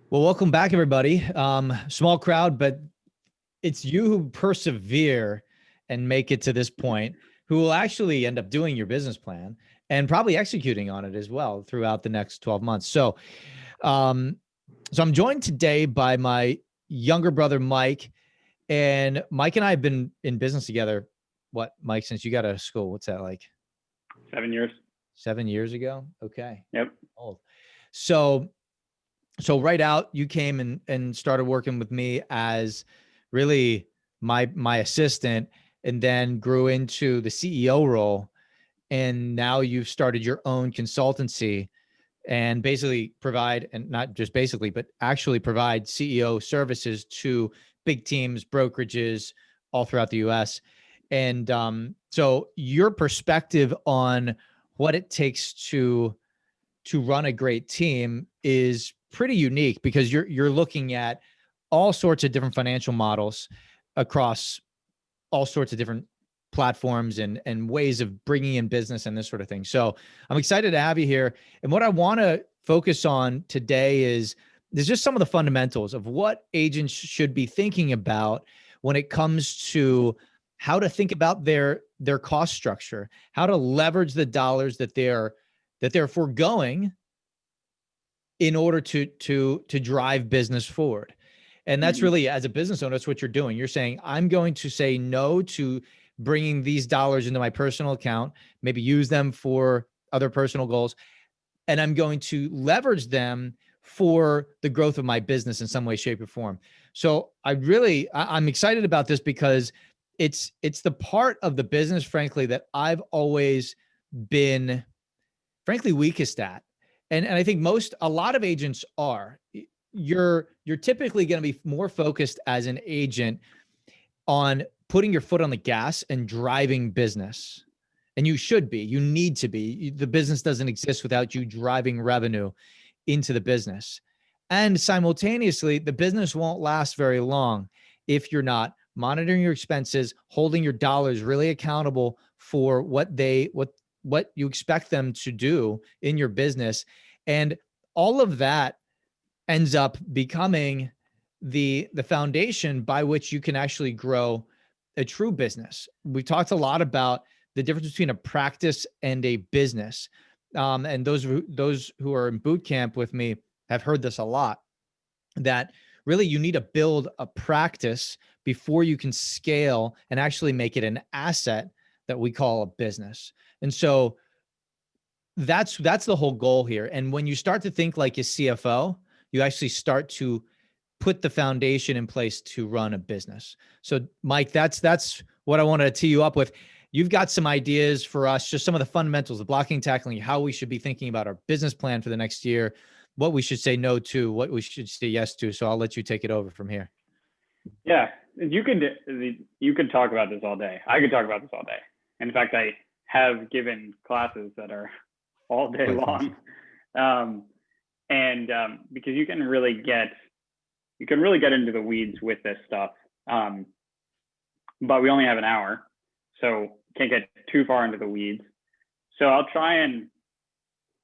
Well, welcome back, everybody. Small crowd, but it's you who persevere and make it to this point who will actually end up doing your business plan and probably executing on it as well throughout the next 12 months. Um, so I'm joined today by my younger brother, Mike. And Mike and I have been in business together. What, Mike, since you got out of school, what's that like? 7 years. 7 years ago? Okay. Yep. Old. So so right out you came and started working with me as really my assistant, and then grew into the CEO role, and now you've started your own consultancy and basically provide, and not just basically but actually provide CEO services to big teams, brokerages all throughout the US. And so your perspective on what it takes to run a great team is pretty unique, because you're looking at all sorts of different financial models across all sorts of different platforms and ways of bringing in business and this sort of thing. So I'm excited to have you here. And what I want to focus on today is there's just some of the fundamentals of what agents should be thinking about when it comes to how to think about their cost structure, how to leverage the dollars that they're foregoing in order to drive business forward. And that's really, as a business owner, that's what you're doing. You're saying, I'm going to say no to bringing these dollars into my personal account, maybe use them for other personal goals, and I'm going to leverage them for the growth of my business in some way, shape, or form. So I'm excited about this because it's the part of the business, frankly, that I've always been frankly weakest at. And I think a lot of agents are. You're typically going to be more focused as an agent on putting your foot on the gas and driving business. And you should be. You need to be. The business doesn't exist without you driving revenue into the business. And simultaneously, the business won't last very long if you're not monitoring your expenses, holding your dollars really accountable for what you expect them to do in your business. And all of that ends up becoming the foundation by which you can actually grow a true business. We talked a lot about the difference between a practice and a business. And those who are in boot camp with me have heard this a lot, that really you need to build a practice before you can scale and actually make it an asset that we call a business. And so that's the whole goal here. And when you start to think like a CFO, you actually start to put the foundation in place to run a business. So Mike, that's what I wanted to tee you up with. You've got some ideas for us, just some of the fundamentals, the blocking, tackling, how we should be thinking about our business plan for the next year, what we should say no to, what we should say yes to. So I'll let you take it over from here. Yeah, you could talk about this all day. I could talk about this all day. In fact, I have given classes that are all day long, and because you can really get into the weeds with this stuff. But we only have an hour, so can't get too far into the weeds. So I'll try and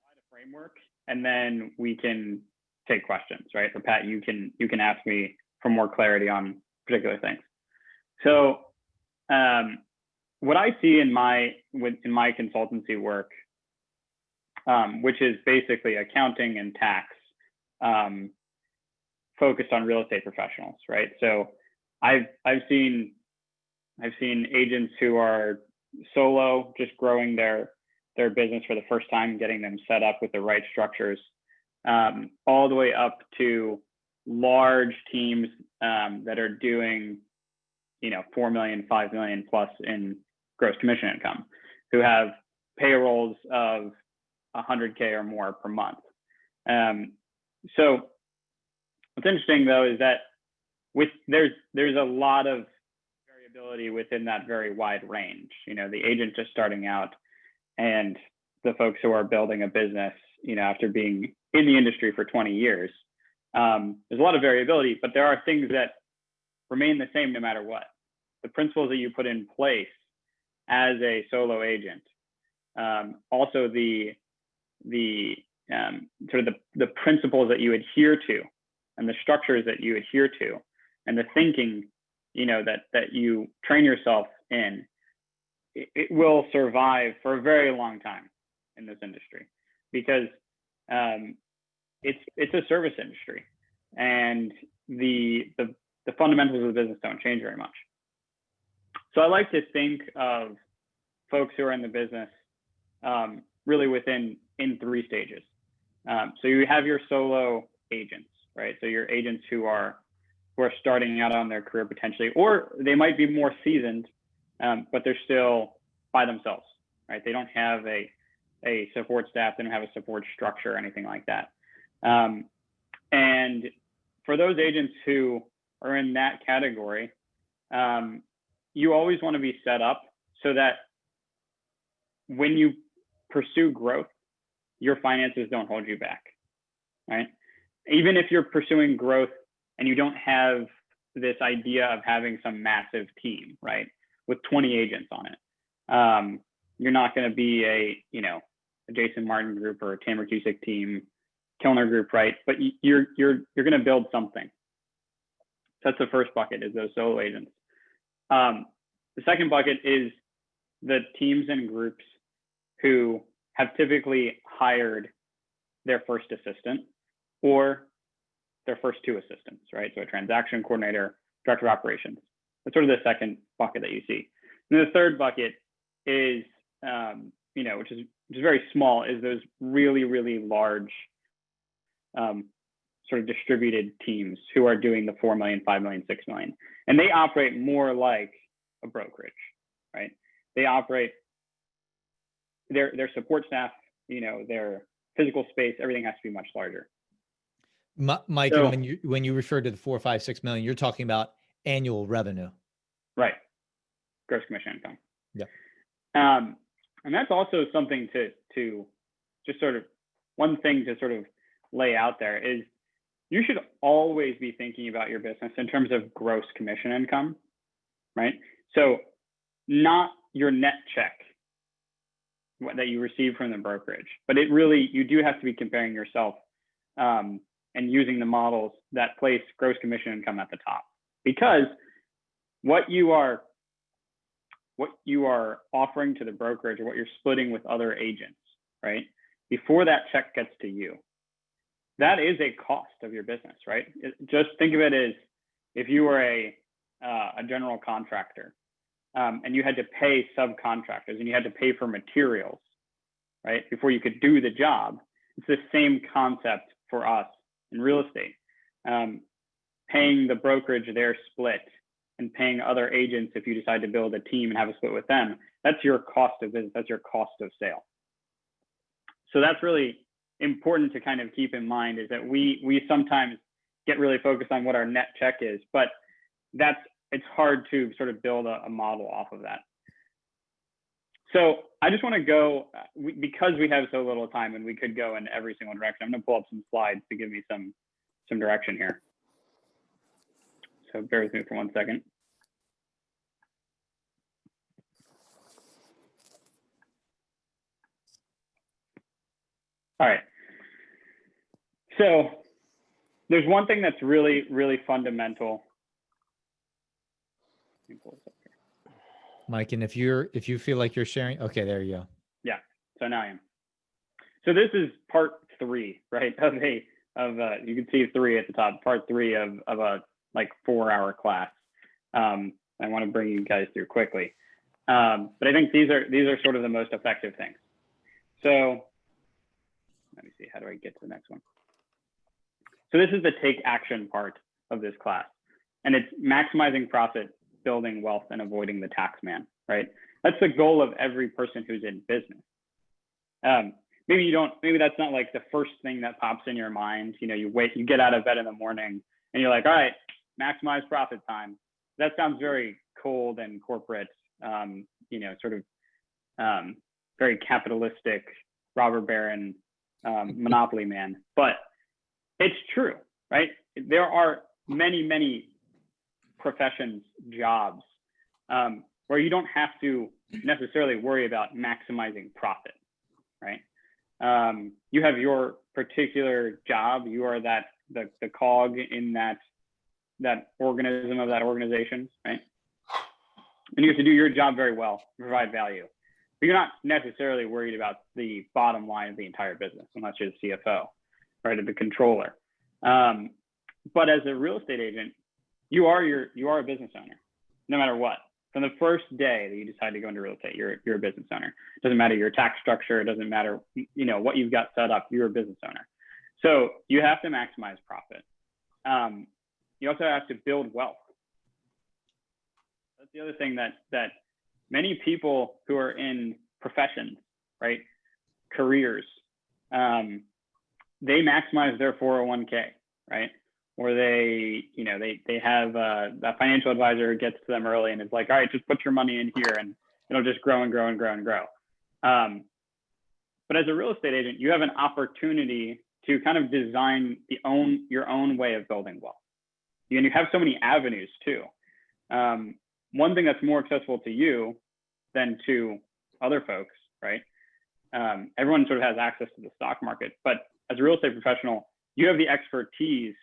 provide a framework, and then we can take questions, right? So Pat, you can ask me for more clarity on particular things. So what I see in my consultancy work, which is basically accounting and tax, focused on real estate professionals, right? So I've seen agents who are solo, just growing their business for the first time, getting them set up with the right structures, all the way up to large teams that are doing, 4 million, 5 million plus in gross commission income, who have payrolls of 100K or more per month. So what's interesting though is that there's a lot of variability within that very wide range. The agent just starting out and the folks who are building a business, after being in the industry for 20 years. There's a lot of variability, but there are things that remain the same no matter what. The principles that you put in place as a solo agent, also the sort of the principles that you adhere to and the structures that you adhere to and the thinking, that you train yourself in, it will survive for a very long time in this industry, because it's a service industry, and the fundamentals of the business don't change very much. So I like to think of folks who are in the business really in 3 stages. So you have your solo agents, right? So your agents who are starting out on their career potentially, or they might be more seasoned, but they're still by themselves, right? They don't have a support staff, they don't have a support structure or anything like that. And for those agents who are in that category, you always want to be set up so that when you pursue growth, your finances don't hold you back, right? Even if you're pursuing growth and you don't have this idea of having some massive team, right, with 20 agents on it, you're not going to be a Jason Martin group or a Tamer Cusick team, Kilner group, right? But you're going to build something. So that's the first bucket, is those solo agents. The second bucket is the teams and groups who have typically hired their first assistant or their first 2 assistants, right? So a transaction coordinator, director of operations. That's sort of the second bucket that you see. And the third bucket is, which is very small, is those really, really large sort of distributed teams who are doing the 4 million, 5 million, 6 million. And they operate more like a brokerage, right? They operate their support staff, their physical space, everything has to be much larger. Mike, So, and when you refer to the 4, 5, 6 million, you're talking about annual revenue. Right. Gross commission income. Yeah. And that's also something to just sort of, one thing to sort of lay out there is you should always be thinking about your business in terms of gross commission income, right? So not your net check that you receive from the brokerage, but you do have to be comparing yourself and using the models that place gross commission income at the top, because what you are offering to the brokerage, or what you're splitting with other agents, right, before that check gets to you, that is a cost of your business, right? Just think of it as if you were a general contractor, and you had to pay subcontractors and you had to pay for materials, right, before you could do the job. It's the same concept for us in real estate. Paying the brokerage their split and paying other agents if you decide to build a team and have a split with them, that's your cost of business, that's your cost of sale. So that's really important to kind of keep in mind, is that we sometimes get really focused on what our net check is, but it's hard to sort of build a model off of that. So I just want to go, because we have so little time and we could go in every single direction, I'm going to pull up some slides to give me some direction here. So bear with me for 1 second. All right. So there's one thing that's really, really fundamental. Let me pull this up here. Mike, and if you feel like you're sharing, okay, there you go. Yeah, so now I am. So this is part 3, right? You can see 3 at the top, part 3 of a 4-hour class. I want to bring you guys through quickly. But I think these are sort of the most effective things. So let me see, how do I get to the next one? So this is the take action part of this class, and it's maximizing profit, building wealth, and avoiding the tax man, right? That's the goal of every person who's in business. Maybe that's not like the first thing that pops in your mind. You get out of bed in the morning and you're like, all right, maximize profit time. That sounds very cold and corporate, very capitalistic, robber baron, monopoly man. But it's true, right? There are many, many professions, jobs, where you don't have to necessarily worry about maximizing profit, right? You have your particular job. You are that the cog in that organism of that organization, right? And you have to do your job very well, provide value. But you're not necessarily worried about the bottom line of the entire business, unless you're the CFO, right, or the controller. But as a real estate agent, you are a business owner, no matter what. From the first day that you decide to go into real estate, you're a business owner. It doesn't matter your tax structure. It doesn't matter, what you've got set up. You're a business owner. So you have to maximize profit. You also have to build wealth. That's the other thing that many people who are in professions, right, careers, they maximize their 401k, right? Or they have a financial advisor who gets to them early and is like, all right, just put your money in here and it'll just grow and grow and grow and grow. But as a real estate agent, you have an opportunity to kind of design your own way of building wealth. And you have so many avenues too. One thing that's more accessible to you than to other folks, right? Everyone sort of has access to the stock market, but as a real estate professional, you have the expertise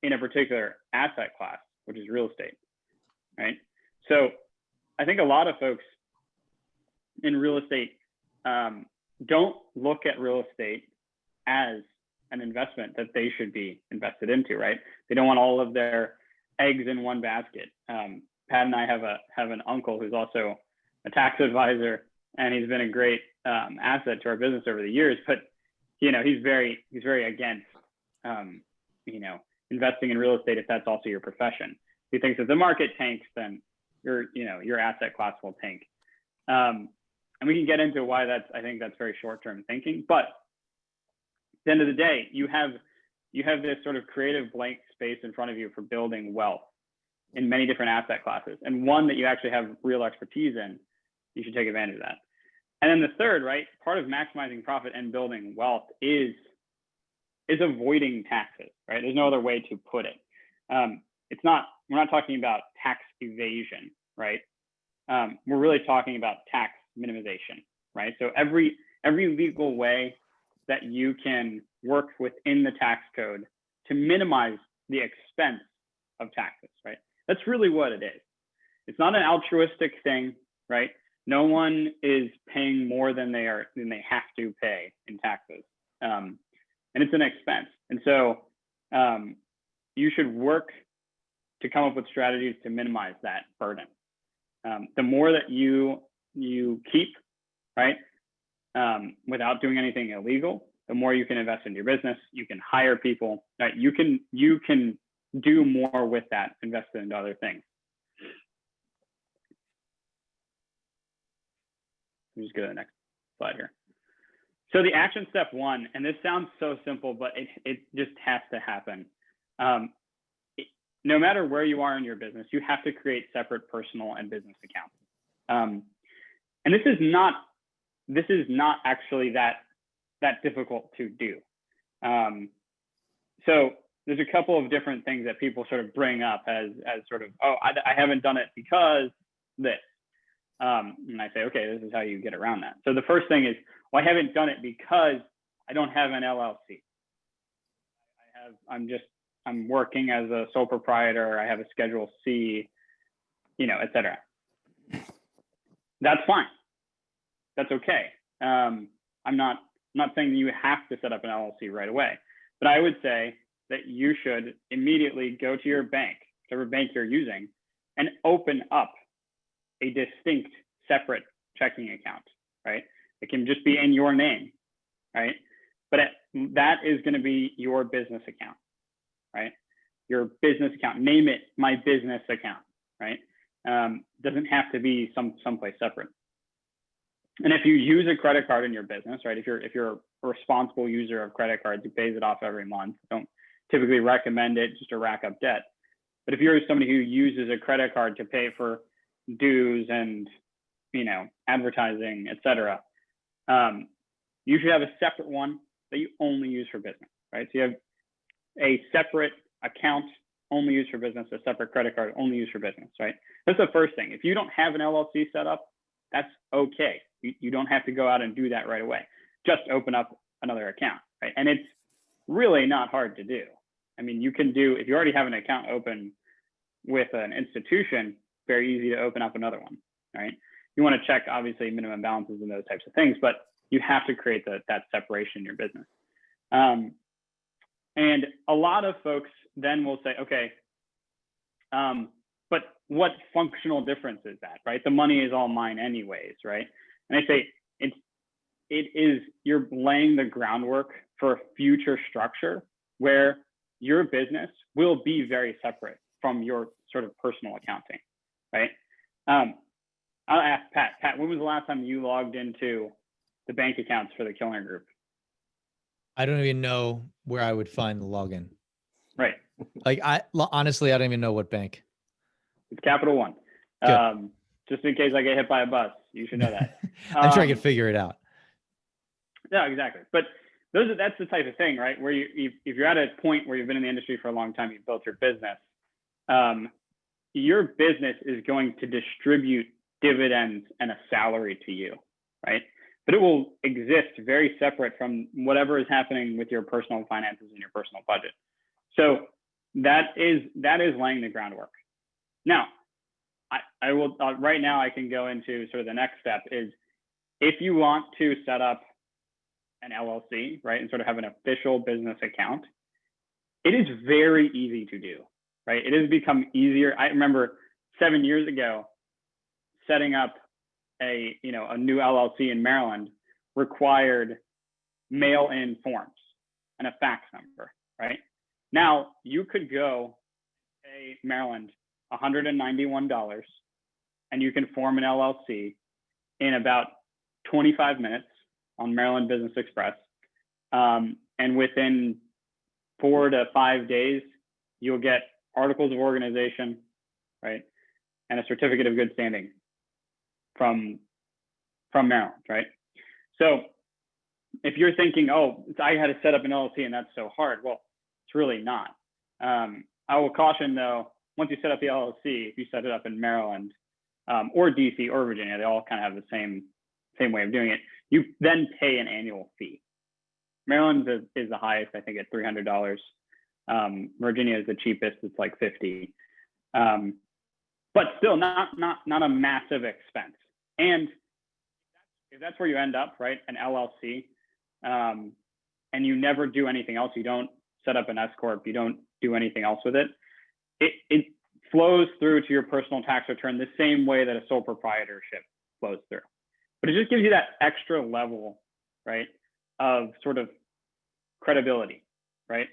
in a particular asset class, which is real estate, right? So I think a lot of folks in real estate don't look at real estate as an investment that they should be invested into, right? They don't want all of their eggs in one basket. Pat and I have an uncle who's also a tax advisor, and he's been a great asset to our business over the years. But he's very against investing in real estate if that's also your profession. He thinks if the market tanks, then your asset class will tank. And we can get into why I think that's very short-term thinking. But at the end of the day, you have this sort of creative blank space in front of you for building wealth in many different asset classes, and one that you actually have real expertise in. You should take advantage of that. And then the third, right, part of maximizing profit and building wealth is avoiding taxes, right? There's no other way to put it. We're not talking about tax evasion, right? We're really talking about tax minimization, right? So every legal way that you can work within the tax code to minimize the expense of taxes, right? That's really what it is. It's not an altruistic thing, right? No one is paying more than they have to pay in taxes. And it's an expense. And so you should work to come up with strategies to minimize that burden. The more that you keep, right, without doing anything illegal, the more you can invest in your business. You can hire people, right? You can do more with that, invest it into other things. Let me just go to the next slide here. So the action step one, and this sounds so simple, but it just has to happen. No matter where you are in your business, you have to create separate personal and business accounts. And this is not actually that difficult to do. So there's a couple of different things that people sort of bring up as sort of, I haven't done it because this. And I say, okay, this is how you get around that. So the first thing is, well, I haven't done it because I don't have an LLC. I'm working as a sole proprietor. I have a Schedule C, et cetera. That's fine. That's okay. I'm not saying that you have to set up an LLC right away, but I would say that you should immediately go to your bank, whatever bank you're using, and open up a distinct separate checking account, right? It can just be in your name, right? But that is going to be your business account, right? Your business account, name it my business account, right? Doesn't have to be someplace separate. And if you use a credit card in your business, right? If you're a responsible user of credit cards who pays it off every month, don't typically recommend it just to rack up debt. But if you're somebody who uses a credit card to pay for dues and advertising, et cetera, you should have a separate one that you only use for business, right? So you have a separate account only used for business, a separate credit card only used for business, right? That's the first thing. If you don't have an LLC set up, that's okay. You don't have to go out and do that right away. Just open up another account, right? And really not hard to do. I mean, you can do, if you already have an account open with an institution, very easy to open up another one, right? You want to check, obviously, minimum balances and those types of things, but you have to create that separation in your business. And a lot of folks then will say, okay, but what functional difference is that, right? The money is all mine anyways, right? And I say, you're laying the groundwork for a future structure where your business will be very separate from your sort of personal accounting, right? I'll ask Pat. Pat, when was the last time you logged into the bank accounts for the Kilner Group? I don't even know where I would find the login. Right. Like honestly, I don't even know what bank. It's Capital One. Just in case I get hit by a bus, you should know that. I'm sure I could figure it out. Yeah, exactly. But that's the type of thing, right? Where if you're at a point where you've been in the industry for a long time, you've built your business, your business is going to distribute dividends and a salary to you, right? But it will exist very separate from whatever is happening with your personal finances and your personal budget. So that is laying the groundwork. Now, I will right now I can go into sort of the next step is if you want to set up an LLC, right, and sort of have an official business account, it is very easy to do, right? It has become easier. I remember 7 years ago, setting up a new LLC in Maryland required mail-in forms and a fax number, right? Now you could go pay Maryland $191 and you can form an LLC in about 25 minutes on Maryland Business Express. And within 4 to 5 days, you'll get articles of organization, right? And a certificate of good standing from Maryland, right? So if you're thinking, oh, I had to set up an LLC and that's so hard, well, it's really not. I will caution though, once you set up the LLC, if you set it up in Maryland or DC or Virginia, they all kind of have the same way of doing it. You then pay an annual fee. Maryland is the highest, I think, at $300. Virginia is the cheapest; it's like $50. But still, not a massive expense. And if that's where you end up, right, an LLC, and you never do anything else, you don't set up an S-Corp, you don't do anything else with it, it flows through to your personal tax return the same way that a sole proprietorship flows through. But it just gives you that extra level, right, of sort of credibility, right?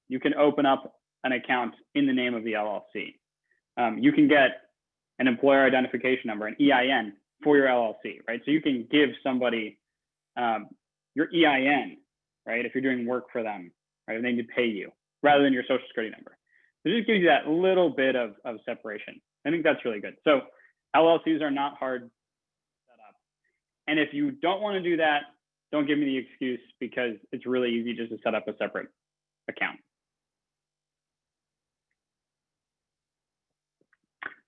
You can open up an account in the name of the LLC. You can get an employer identification number, an EIN for your LLC, right? So you can give somebody your EIN, right, if you're doing work for them, right, and they need to pay you, rather than your social security number. So it just gives you that little bit of separation. I think that's really good. So LLCs are not hard to set up. And if you don't want to do that, don't give me the excuse, because it's really easy just to set up a separate account.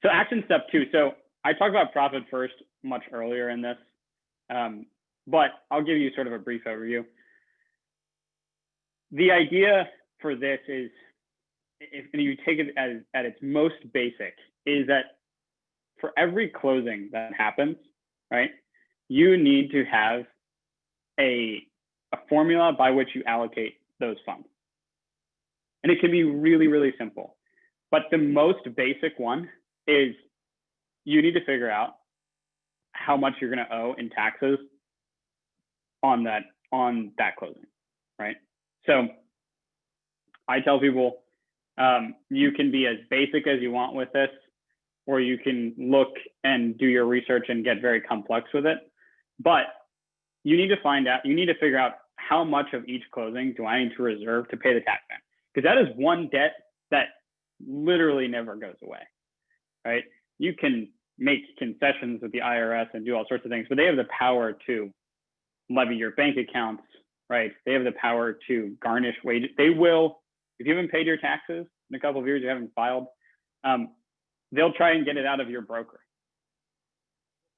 So action step 2. So I talked about profit first much earlier in this, but I'll give you sort of a brief overview. The idea for this is, if you take it at its most basic, is that for every closing that happens, right, you need to have a formula by which you allocate those funds. And it can be really, really simple. But the most basic one is you need to figure out how much you're going to owe in taxes on that closing, right? So I tell people, you can be as basic as you want with this, or you can look and do your research and get very complex with it. But you need to figure out how much of each closing do I need to reserve to pay the tax man? Because that is one debt that literally never goes away, right? You can make concessions with the IRS and do all sorts of things, but they have the power to levy your bank accounts, right? They have the power to garnish wages. They will, if you haven't paid your taxes in a couple of years, you haven't filed, they'll try and get it out of your broker.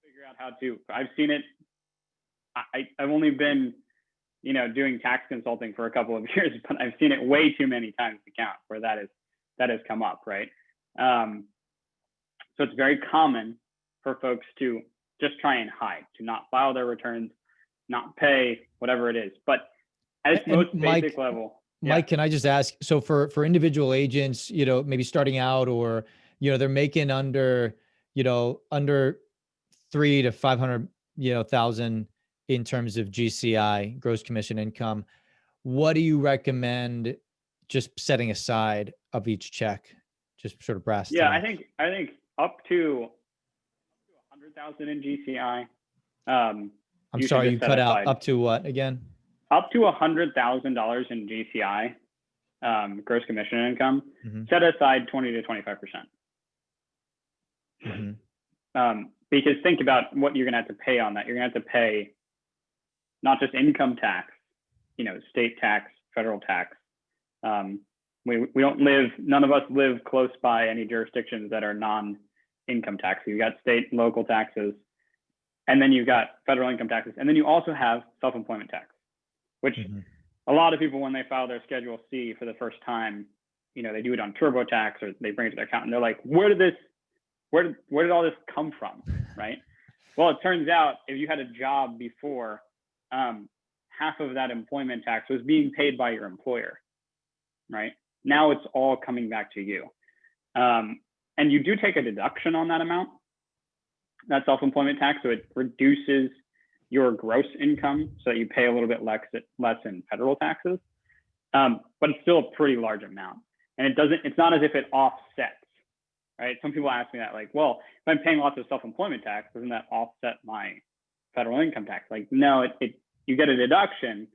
Figure out how to. I've seen it. I've only been doing tax consulting for a couple of years, but I've seen it way too many times to count where that has come up, right? So it's very common for folks to just try and hide, to not file their returns, not pay, whatever it is. But at its most basic level. Mike, can I just ask, so for individual agents, maybe starting out, or, they're making under 3 to 500, thousand in terms of GCI, gross commission income, what do you recommend just setting aside of each check? Just sort of brass tacks. Yeah, I think up to 100,000 in GCI. I'm sorry, you cut out. Up to what again? Up to $100,000 in GCI, gross commission income. Mm-hmm. Set aside 20 to 25%. Mm-hmm. Because think about what you're going to have to pay on that. You're going to have to pay not just income tax, state tax, federal tax. We don't live, none of us live close by any jurisdictions that are non-income tax. You've got state and local taxes, and then you've got federal income taxes. And then you also have self-employment tax, which a lot of people, when they file their Schedule C for the first time, they do it on TurboTax, or they bring it to their accountant. They're like, where did all this come from, right? Well, it turns out if you had a job before, half of that employment tax was being paid by your employer, right? Now it's all coming back to you. And you do take a deduction on that amount, that self-employment tax, so it reduces your gross income so that you pay a little bit less in federal taxes, but it's still a pretty large amount. And it's not as if it offsets, right? Some people ask me that, like, well, if I'm paying lots of self-employment tax, doesn't that offset my federal income tax? Like, no, you get a deduction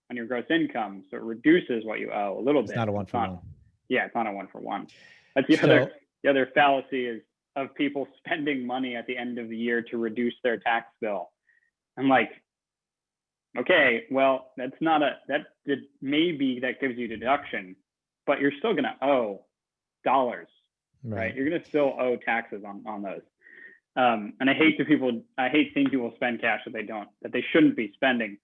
on your gross income, so it reduces what you owe a little bit. It's not a one-for-one. Yeah, it's not a one-for-one. That's the other fallacy is of people spending money at the end of the year to reduce their tax bill. I'm like, okay, well, maybe that gives you deduction, but you're still gonna owe dollars, right? You're gonna still owe taxes on those. And I hate seeing people spend cash that they shouldn't be spending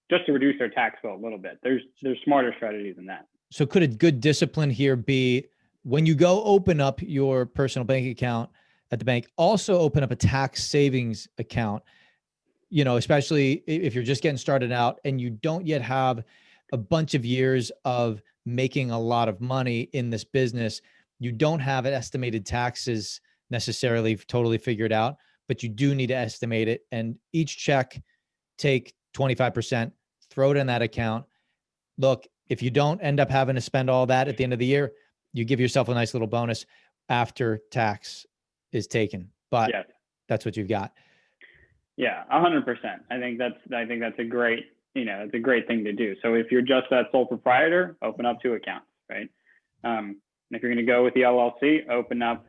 just to reduce their tax bill a little bit. There's smarter strategies than that. So could a good discipline here be, when you go open up your personal bank account at the bank, also open up a tax savings account, especially if you're just getting started out and you don't yet have a bunch of years of making a lot of money in this business. You don't have estimated taxes necessarily totally figured out, but you do need to estimate it. And each check, take 25%, throw it in that account. Look, if you don't end up having to spend all that at the end of the year, you give yourself a nice little bonus after tax is taken. But that's what you've got. Yeah, 100%. I think that's a great, it's a great thing to do. So if you're just that sole proprietor, open up 2 accounts, right? And if you're going to go with the LLC, open up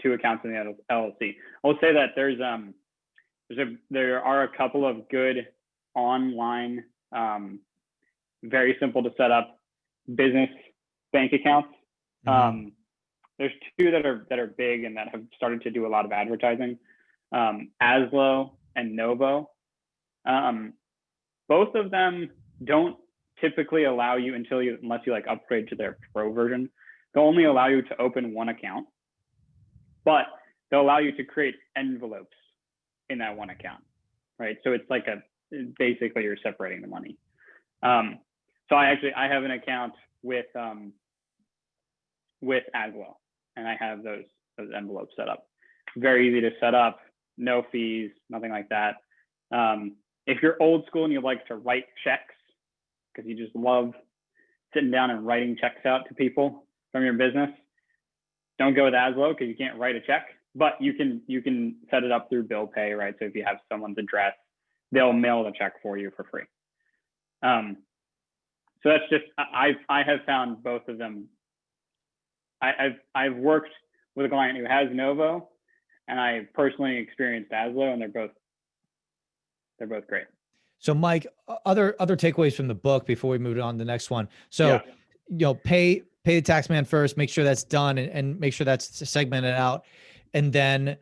2 accounts in the LLC. I'll say that there are a couple of good online, very simple to set up business bank accounts. There's 2 that are big and that have started to do a lot of advertising. ASLO and Novo. Both of them don't typically allow you unless you like upgrade to their pro version. They'll only allow you to open 1 account, but they'll allow you to create envelopes in that 1 account, right? So it's like basically you're separating the money. So I have an account with ASLO, and I have those envelopes set up. Very easy to set up, no fees, nothing like that. If you're old school and you like to write checks because you just love sitting down and writing checks out to people from your business, don't go with ASLO because you can't write a check, but you can set it up through bill pay, right? So if you have someone's address, they'll mail the check for you for free. So that's just, I have found both of them. I've worked with a client who has Novo, and I personally experienced ASLO, and they're both great. So Mike, other takeaways from the book before we move on to the next one. So, pay the tax man first, make sure that's done, and make sure that's segmented out. And then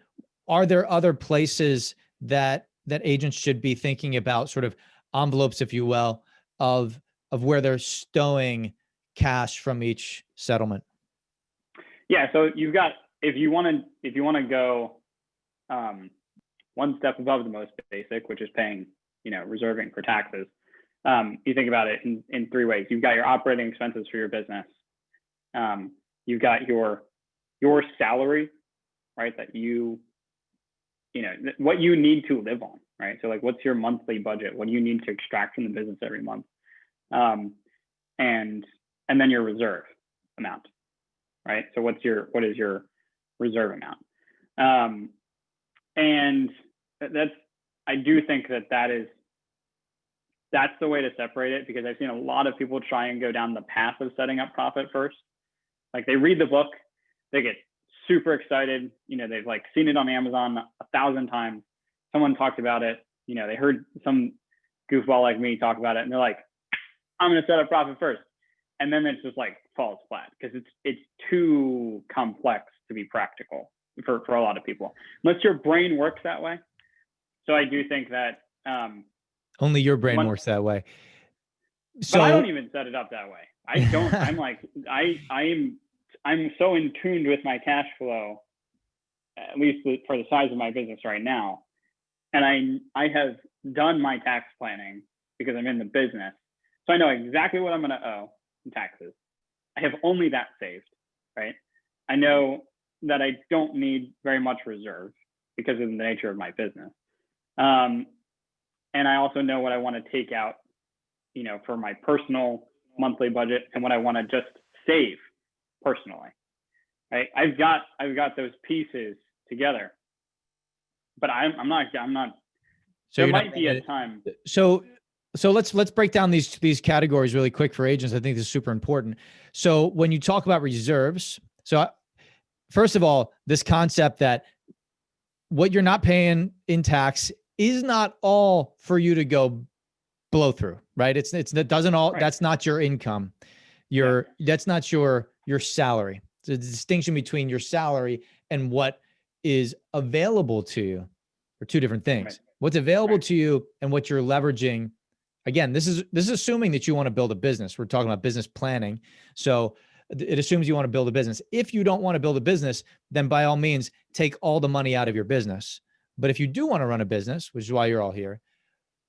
are there other places that agents should be thinking about, sort of envelopes, if you will, of where they're stowing cash from each settlement? Yeah. So you've got, if you want to go one step above the most basic, which is paying, reserving for taxes, you think about it in three ways. You've got your operating expenses for your business. You've got your salary, right? That what you need to live on, right? So like, what's your monthly budget? What do you need to extract from the business every month? And then your reserve amount, right? So what is your reserve amount? And I do think that's the way to separate it, because I've seen a lot of people try and go down the path of setting up profit first. Like, they read the book, they get super excited. They've like seen it on Amazon 1,000 times. Someone talked about it. They heard some goofball like me talk about it, and they're like, I'm going to set up profit first. And then it's just like falls flat, because it's too complex to be practical for a lot of people, unless your brain works that way. So I do think that only your brain works that way. So but I don't even set it up that way. I don't. I'm like, I'm so in tune with my cash flow, at least for the size of my business right now. And I have done my tax planning because I'm in the business. So I know exactly what I'm going to owe in taxes. I have only that saved, right? I know that I don't need very much reserve because of the nature of my business. And I also know what I want to take out, for my personal monthly budget, and what I want to just save personally, right? I've got those pieces together, but I'm not. So there might be a time. So let's break down these categories really quick for agents. I think this is super important. So when you talk about reserves, first of all, this concept that what you're not paying in tax is not all for you to go blow through, right? It doesn't all, right. That's not your income. That's not your salary. It's a distinction between your salary and what is available to you are two different things. Right. What's available to you and what you're leveraging. Again, this is assuming that you want to build a business. We're talking about business planning. So it assumes you want to build a business. If you don't want to build a business, then by all means, take all the money out of your business. But if you do want to run a business, which is why you're all here,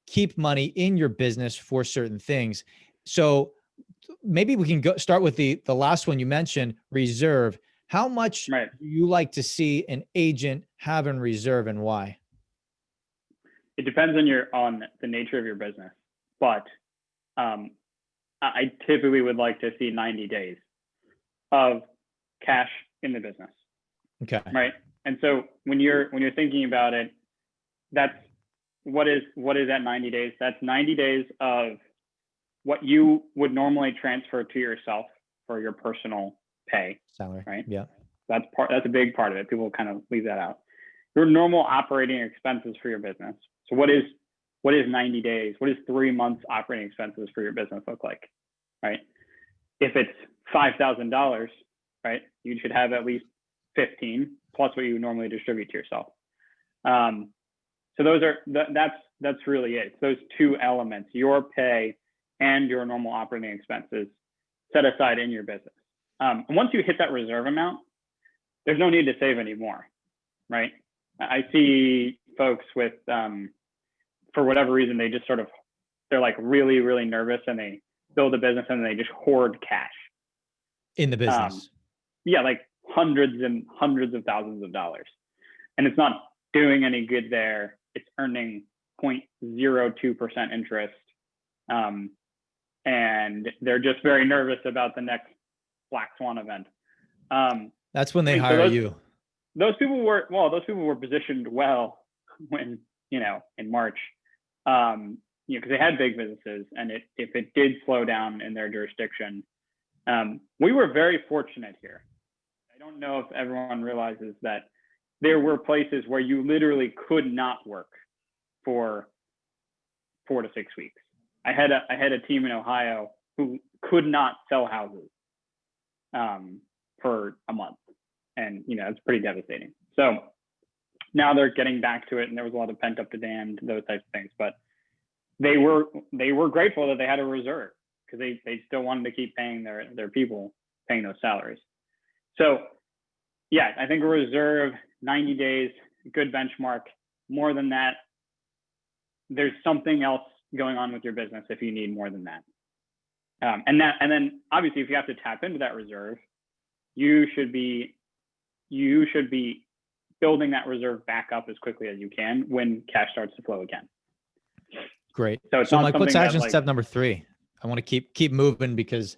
keep money in your business for certain things. So maybe we can start with the last one you mentioned, reserve. How much do you like to see an agent have in reserve, and why? It depends on the nature of your business, but I typically would like to see 90 days of cash in the business. Okay. Right. And so when you're thinking about it, that's what is that 90 days? That's 90 days of what you would normally transfer to yourself for your personal pay. Salary. Right. Yeah. That's a big part of it. People kind of leave that out. Your normal operating expenses for your business. So what is 90 days? What is 3 months operating expenses for your business look like? Right. If it's $5,000, right, you should have at least 15 plus what you would normally distribute to yourself. So that's really it. It's those two elements, your pay and your normal operating expenses, set aside in your business. And once you hit that reserve amount, there's no need to save anymore, right? I see folks with, for whatever reason, they're like really, really nervous, and they build a business and they just hoard cash in the business. Like hundreds and hundreds of thousands of dollars. And it's not doing any good there. It's earning 0.02% interest. And they're just very nervous about the next black swan event. That's when they hire you. Those people were positioned well when, in March, because they had big businesses, and if it did slow down in their jurisdiction, we were very fortunate here. I don't know if everyone realizes that there were places where you literally could not work for 4 to 6 weeks. I had a team in Ohio who could not sell houses for a month, and it's pretty devastating. So now they're getting back to it, and there was a lot of pent up demand, those types of things. But they were grateful that they had a reserve, because they still wanted to keep paying their people, paying those salaries. So yeah, I think a reserve, 90 days, good benchmark. More than that, there's something else going on with your business if you need more than that. And then obviously, if you have to tap into that reserve, you should be building that reserve back up as quickly as you can when cash starts to flow again. Great. So, it's So not Mike, what's something action that, step number 3? I want to keep moving because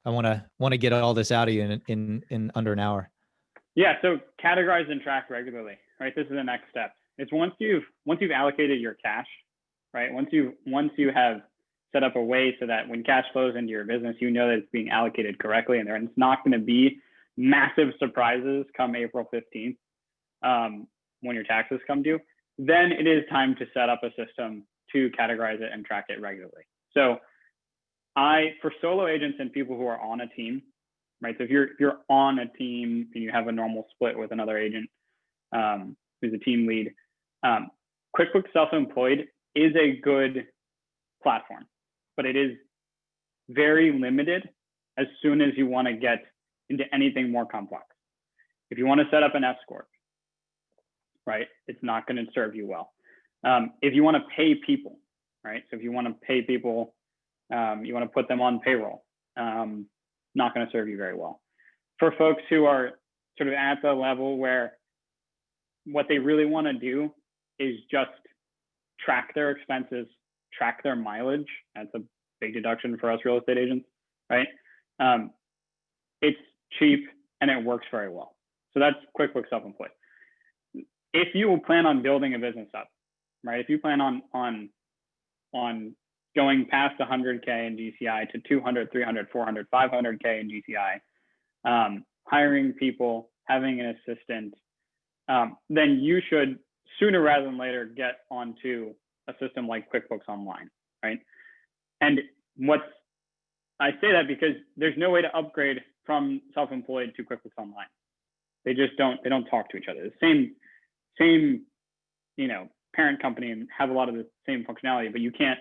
I want to get all this out of you in under an hour. Yeah. So categorize and track regularly, right? This is the next step. It's once you've allocated your cash, right? Once you have set up a way so that when cash flows into your business, you know that it's being allocated correctly, and it's not going to be massive surprises come April 15th when your taxes come due. Then it is time to set up a system to categorize it and track it regularly. So for solo agents and people who are on a team, right? So if you're on a team and you have a normal split with another agent who's a team lead, QuickBooks Self-Employed is a good platform, but it is very limited as soon as you want to get into anything more complex. If you want to set up an S-Corp, right, it's not going to serve you well. If you want to pay people, right, so if you want to pay people, you want to put them on payroll, not going to serve you very well. For folks who are sort of at the level where what they really want to do is just track their expenses, track their mileage. That's a big deduction for us real estate agents, right? It's cheap and it works very well. So that's QuickBooks Self-Employed. If you plan on building a business up, right? If you plan on going past 100K in GCI to 200, 300, 400, 500K in GCI, hiring people, having an assistant, then you should sooner rather than later get onto a system like QuickBooks Online, right? And I say that because there's no way to upgrade from self-employed to QuickBooks Online. They don't talk to each other. The same, parent company and have a lot of the same functionality, but you can't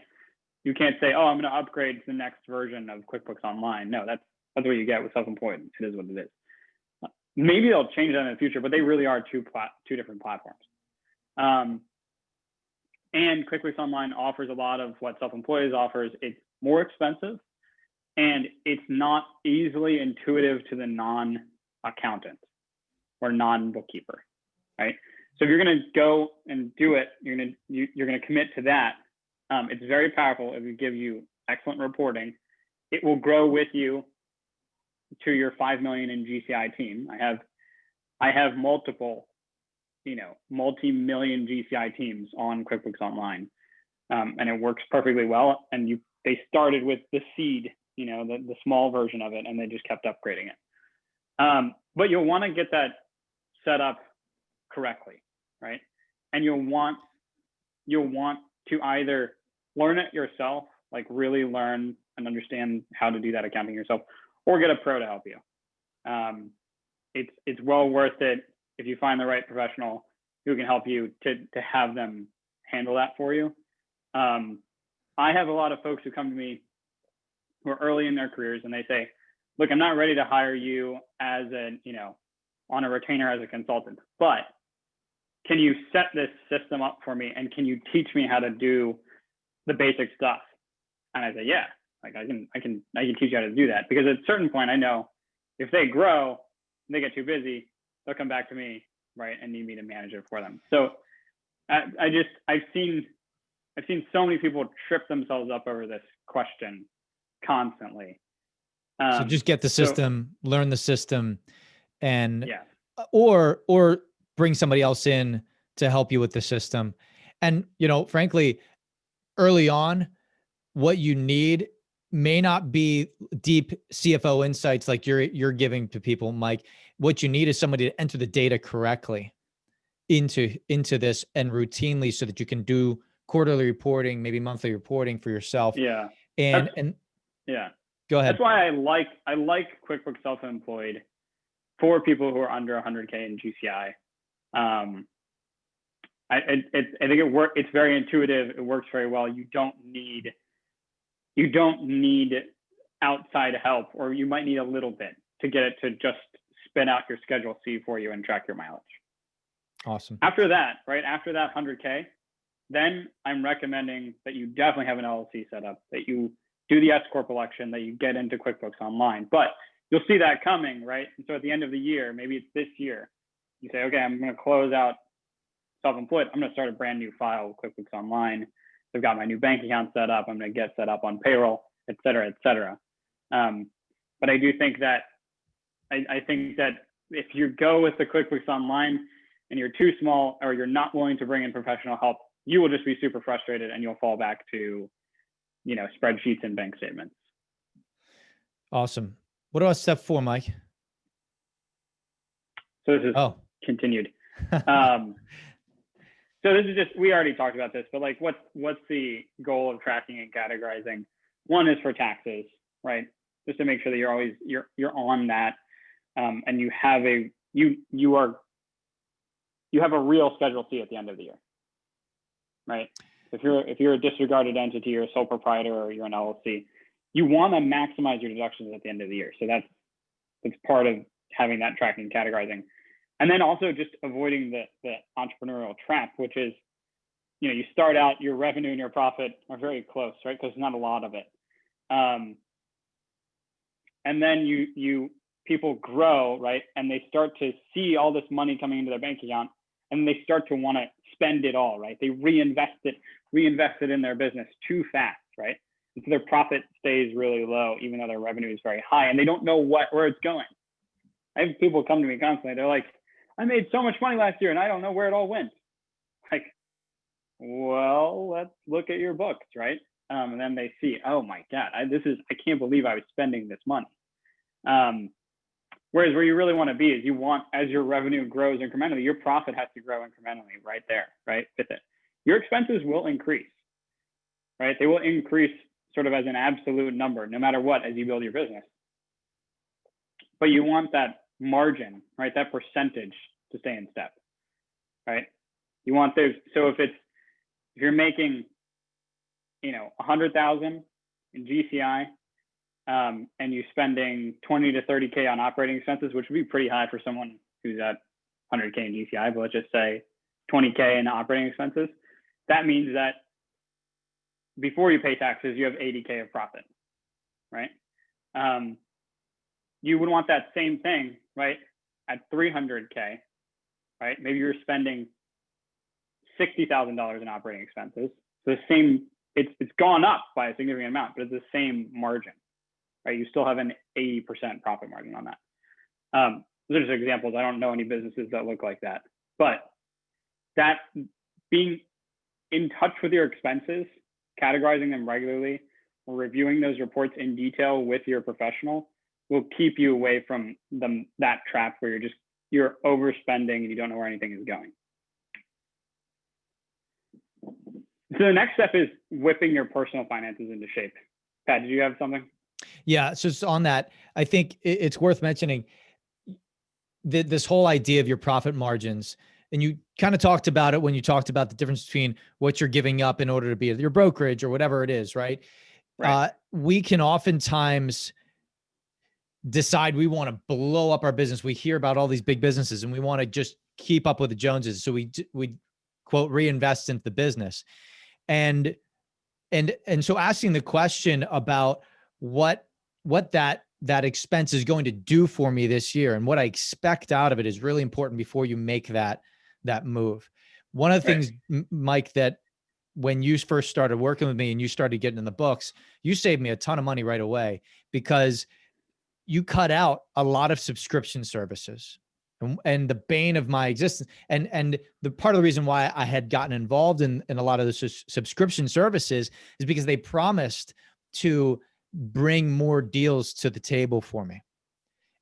say, oh, I'm going to upgrade to the next version of QuickBooks Online. No, that's what you get with self-employed. It is what it is. Maybe they'll change that in the future, but they really are two different platforms. And QuickBooks Online offers a lot of what self-employed offers. It's more expensive, and it's not easily intuitive to the non-accountant or non-bookkeeper, right? So if you're going to go and do it, you're going to commit to that. It's very powerful. It will give you excellent reporting. It will grow with you to your 5 million in GCI team. I have multiple, multi-million GCI teams on QuickBooks Online, and it works perfectly well. And they started with the seed, the small version of it, and they just kept upgrading it. But you'll want to get that set up correctly, right? And you'll want to either learn it yourself, like really learn and understand how to do that accounting yourself, or get a pro to help you. It's well worth it if you find the right professional who can help you to have them handle that for you. I have a lot of folks who come to me who are early in their careers, and they say, look, I'm not ready to hire you as on a retainer as a consultant, but can you set this system up for me, and can you teach me how to do the basic stuff? And I say, yeah, like I can teach you how to do that, because at a certain point, I know if they grow, they get too busy, they'll come back to me, right, and need me to manage it for them. So I've seen so many people trip themselves up over this question constantly. So just get the system, learn the system, and yeah, or bring somebody else in to help you with the system. And, frankly, early on, what you need may not be deep CFO insights like you're giving to people, Mike. What you need is somebody to enter the data correctly into this and routinely, so that you can do quarterly reporting, maybe monthly reporting for yourself. Yeah. And yeah. Go ahead. That's why I like QuickBooks Self-Employed for people who are under 100K in GCI. I think it's very intuitive. It works very well. You don't need outside help, or you might need a little bit to get it to just spin out your Schedule C for you and track your mileage. Awesome. After that, right after that 100K, then I'm recommending that you definitely have an LLC set up, that you do the S-Corp election, that you get into QuickBooks Online. But you'll see that coming, right? And so at the end of the year, maybe it's this year, you say, okay, I'm going to close out self-employed. I'm going to start a brand new file with QuickBooks Online. I've got my new bank account set up. I'm going to get set up on payroll, et cetera, et cetera. But I do think that, I think that if you go with the QuickBooks Online and you're too small, or you're not willing to bring in professional help, you will just be super frustrated and you'll fall back to, you know, spreadsheets and bank statements. Awesome. What about step 4, Mike? So this is continued. So this is just, we already talked about this, but like, what's the goal of tracking and categorizing? One is for taxes, right? Just to make sure that you're always, you're on that. And you have a, you have a real Schedule C at the end of the year, right? If you're a disregarded entity, you're a sole proprietor, or you're an LLC, you want to maximize your deductions at the end of the year. So that's part of having that tracking and categorizing. And then also just avoiding the entrepreneurial trap, which is, you know, you start out, your revenue and your profit are very close, right? Because not a lot of it. And then people grow, right? And they start to see all this money coming into their bank account, and they start to want to spend it all, right? They reinvest it in their business too fast, right? And so their profit stays really low, even though their revenue is very high, and they don't know where it's going. I have people come to me constantly. They're like, I made so much money last year and I don't know where it all went. Like, well, let's look at your books, right? And then they see, oh my God, I can't believe I was spending this money. Whereas where you really want to be is, you want, as your revenue grows incrementally, your profit has to grow incrementally right there, right? With it. Your expenses will increase, right? They will increase sort of as an absolute number, no matter what, as you build your business. But you want that margin, right? That percentage to stay in step, right? You want those. So if you're making, you know, 100,000 in GCI, and you're spending 20 to 30K on operating expenses, which would be pretty high for someone who's at 100K in GCI, but let's just say 20K in operating expenses. That means that before you pay taxes, you have 80K of profit, right? You would want that same thing, right? At 300K, right? Maybe you're spending $60,000 in operating expenses. So the same, it's gone up by a significant amount, but it's the same margin, right? You still have an 80% profit margin on that. Those are just examples. I don't know any businesses that look like that, but that being in touch with your expenses, categorizing them regularly, or reviewing those reports in detail with your professional will keep you away from that trap where you're overspending and you don't know where anything is going. So the next step is whipping your personal finances into shape. Pat, did you have something? Yeah. So on that, I think it's worth mentioning this whole idea of your profit margins. And you kind of talked about it when you talked about the difference between what you're giving up in order to be your brokerage or whatever it is, right? Right. We can oftentimes decide we want to blow up our business. We hear about all these big businesses and we want to just keep up with the Joneses. So we quote, reinvest into the business. And so asking the question about what that expense is going to do for me this year and what I expect out of it is really important before you make that move. One of the things, Mike, that when you first started working with me and you started getting in the books, you saved me a ton of money right away because you cut out a lot of subscription services and the bane of my existence. And the part of the reason why I had gotten involved in a lot of the subscription services is because they promised to bring more deals to the table for me.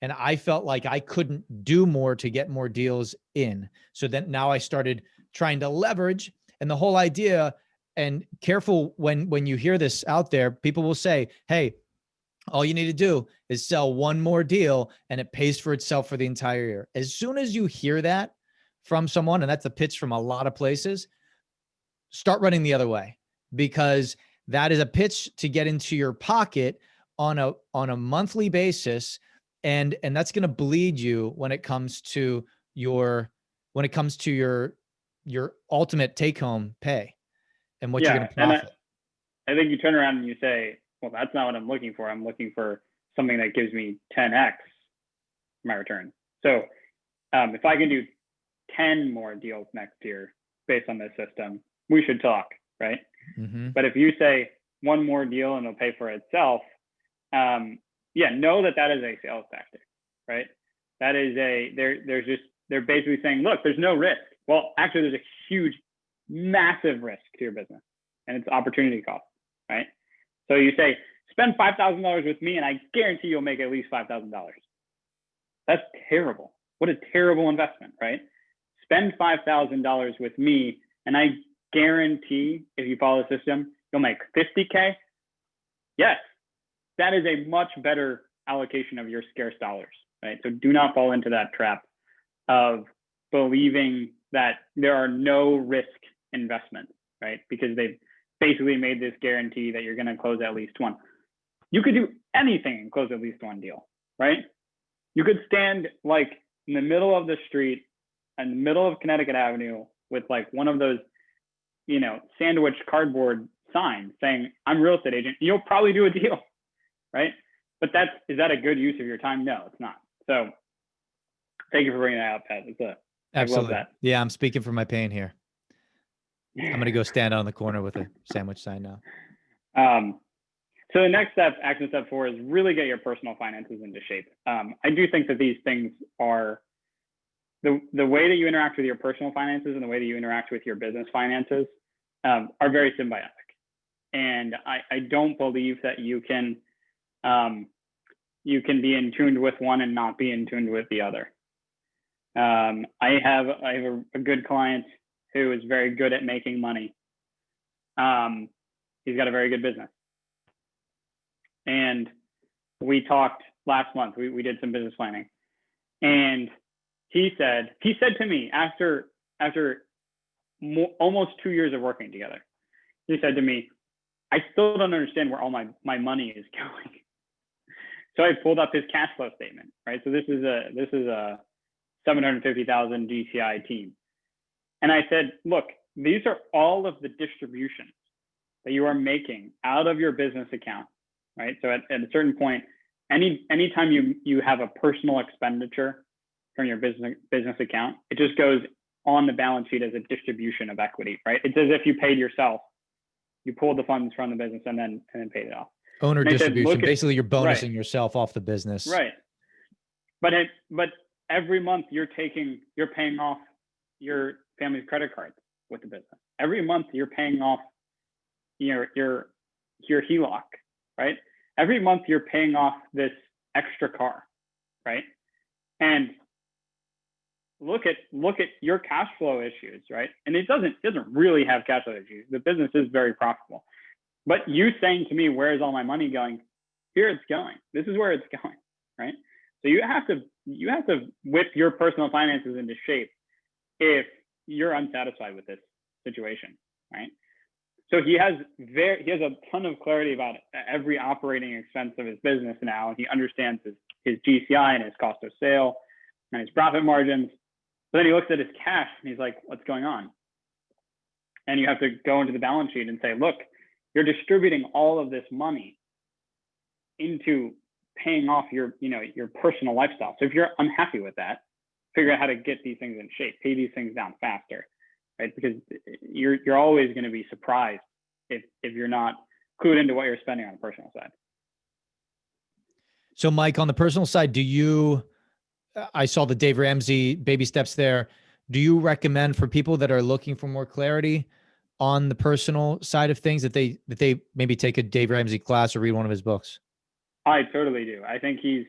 And I felt like I couldn't do more to get more deals in. So then now I started trying to leverage, and the whole idea, and careful when you hear this out there, people will say, hey, all you need to do is sell one more deal and it pays for itself for the entire year. As soon as you hear that from someone, and that's a pitch from a lot of places, start running the other way, because that is a pitch to get into your pocket on a monthly basis. And that's going to bleed you when it comes to your ultimate take home pay and what you're going to profit. I think you turn around and you say, well, that's not what I'm looking for. I'm looking for something that gives me 10x my return. So if I can do 10 more deals next year based on this system, we should talk, right? Mm-hmm. But if you say one more deal and it'll pay for itself, know that is a sales tactic, right? That is they're basically saying, look, there's no risk. Well, actually, there's a huge, massive risk to your business, and it's opportunity cost, right? So you say, spend $5,000 with me, and I guarantee you'll make at least $5,000. That's terrible. What a terrible investment, right? Spend $5,000 with me, and I guarantee if you follow the system, you'll make $50K. Yes, that is a much better allocation of your scarce dollars, right? So do not fall into that trap of believing that there are no risk investments, right? Because they've basically made this guarantee that you're going to close at least one. You could do anything and close at least one deal, right? You could stand like in the middle of the street, in the middle of Connecticut Avenue with like one of those, sandwich cardboard signs saying, I'm a real estate agent. You'll probably do a deal, right? But is that a good use of your time? No, it's not. So thank you for bringing that up, Pat. Absolutely. I love that. Yeah, I'm speaking from my pain here. I'm going to go stand on the corner with a sandwich sign now. So the next step, action step 4, is really get your personal finances into shape. I do think that these things are the way that you interact with your personal finances and the way that you interact with your business finances are very symbiotic. And I don't believe that you can be in tune with one and not be in tune with the other. I have a good client who is very good at making money. He's got a very good business. And we talked last month, we did some business planning, and he said to me after almost 2 years of working together, he said to me, I still don't understand where all my money is going. So I pulled up his cash flow statement, right? So this is a 750,000 GCI team. And I said, look, these are all of the distributions that you are making out of your business account, right? So at a certain point, anytime you have a personal expenditure from your business account, it just goes on the balance sheet as a distribution of equity, right? It's as if you paid yourself. You pulled the funds from the business and then paid it off. Owner distribution. Basically, you're bonusing yourself off the business. Right. But every month you're paying off your family's credit cards with the business. Every month you're paying off your HELOC, right? Every month you're paying off this extra car, right? And look at your cash flow issues, right? And it doesn't really have cash flow issues. The business is very profitable. But you saying to me, where's all my money going? Here it's going. This is where it's going, right? So you have to whip your personal finances into shape if you're unsatisfied with this situation, right? So he has a ton of clarity about every operating expense of his business now, and he understands his GCI and his cost of sale and his profit margins. But then he looks at his cash and he's like, what's going on? And you have to go into the balance sheet and say, look, you're distributing all of this money into paying off your personal lifestyle. So if you're unhappy with that, figure out how to get these things in shape, pay these things down faster, right? Because you're always going to be surprised if you're not clued into what you're spending on the personal side. So Mike, on the personal side, I saw the Dave Ramsey baby steps there. Do you recommend for people that are looking for more clarity on the personal side of things that they maybe take a Dave Ramsey class or read one of his books? I totally do. I think his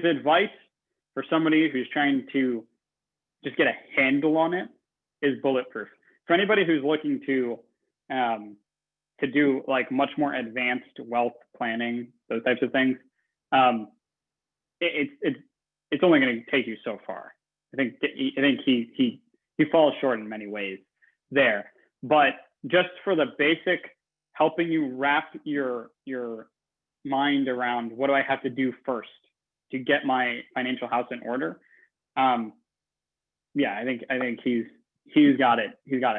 advice for somebody who's trying to just get a handle on it is bulletproof. For anybody who's looking to do like much more advanced wealth planning, those types of things, it's it's only going to take you so far. I think he falls short in many ways there. But just for the basic, helping you wrap your mind around what do I have to do first to get my financial house in order. Yeah, I think he's got it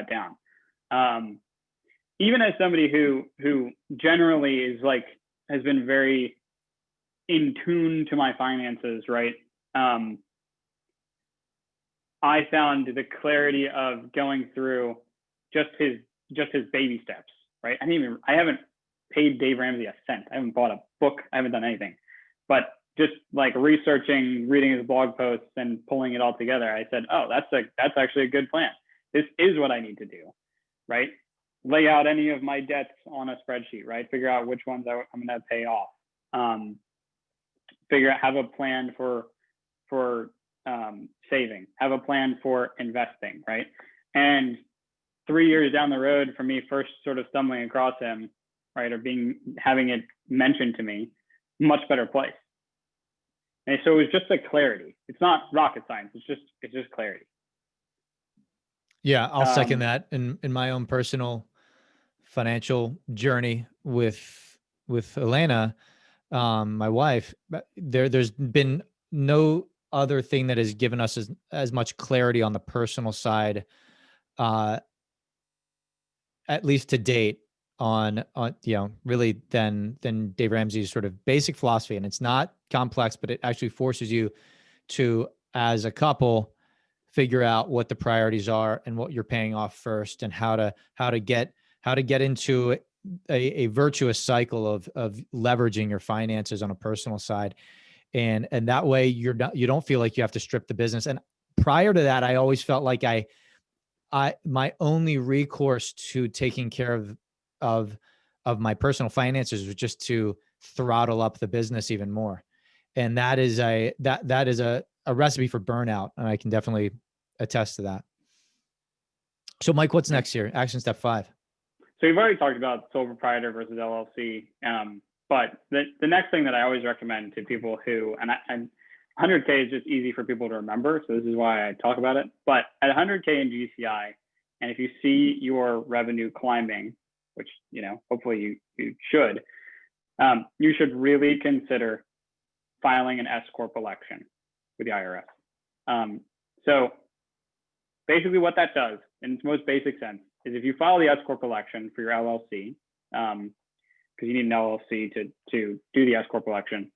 down. Even as somebody who generally is like, has been very in tune to my finances, right? I found the clarity of going through just his baby steps, right? I haven't paid Dave Ramsey a cent. I haven't bought a book. I haven't done anything, but just like researching, reading his blog posts and pulling it all together, I said, oh, that's actually a good plan. This is what I need to do, right? Lay out any of my debts on a spreadsheet, right? Figure out which ones I'm going to pay off. Have a plan for saving, have a plan for investing, right? And 3 years down the road from me first sort of stumbling across him, right, or having it mentioned to me, much better place. And so it was just a clarity. It's not rocket science. It's just clarity. Yeah, I'll second that. In my own personal financial journey with Elena, my wife, there's been no other thing that has given us as much clarity on the personal side, at least to date, on really than Dave Ramsey's sort of basic philosophy. And it's not complex, but it actually forces you to, as a couple, figure out what the priorities are and what you're paying off first, and how to get into a virtuous cycle of leveraging your finances on a personal side. And that way you don't feel like you have to strip the business. And prior to that, I always felt like my only recourse to taking care of my personal finances was just to throttle up the business even more. And that is a recipe for burnout. And I can definitely attest to that. So Mike, what's next here? Action step 5. So we've already talked about sole proprietor versus LLC. But the next thing that I always recommend to people who, and 100K is just easy for people to remember, so this is why I talk about it. But at 100K in GCI, and if you see your revenue climbing, which hopefully you should really consider filing an S-Corp election with the IRS. So basically what that does, in its most basic sense, is if you file the S-Corp election for your LLC, because you need an LLC to do the S-Corp election,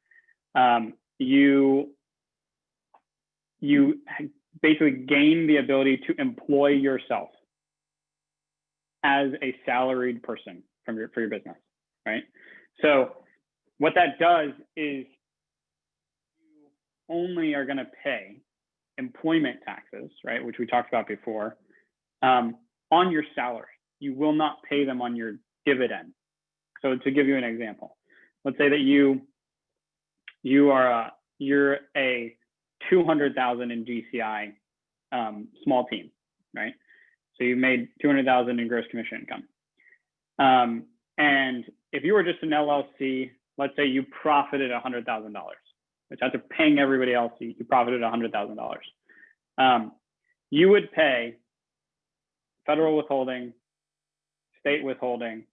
you basically gain the ability to employ yourself as a salaried person for your business, right? So what that does is you only are going to pay employment taxes, right, which we talked about before, on your salary. You will not pay them on your dividend. So to give you an example, let's say that you're a 200,000 in GCI small team, right? So you made 200,000 in gross commission income. And if you were just an LLC, let's say you profited $100,000, which after paying everybody else, you profited $100,000. You would pay federal withholding, state withholding,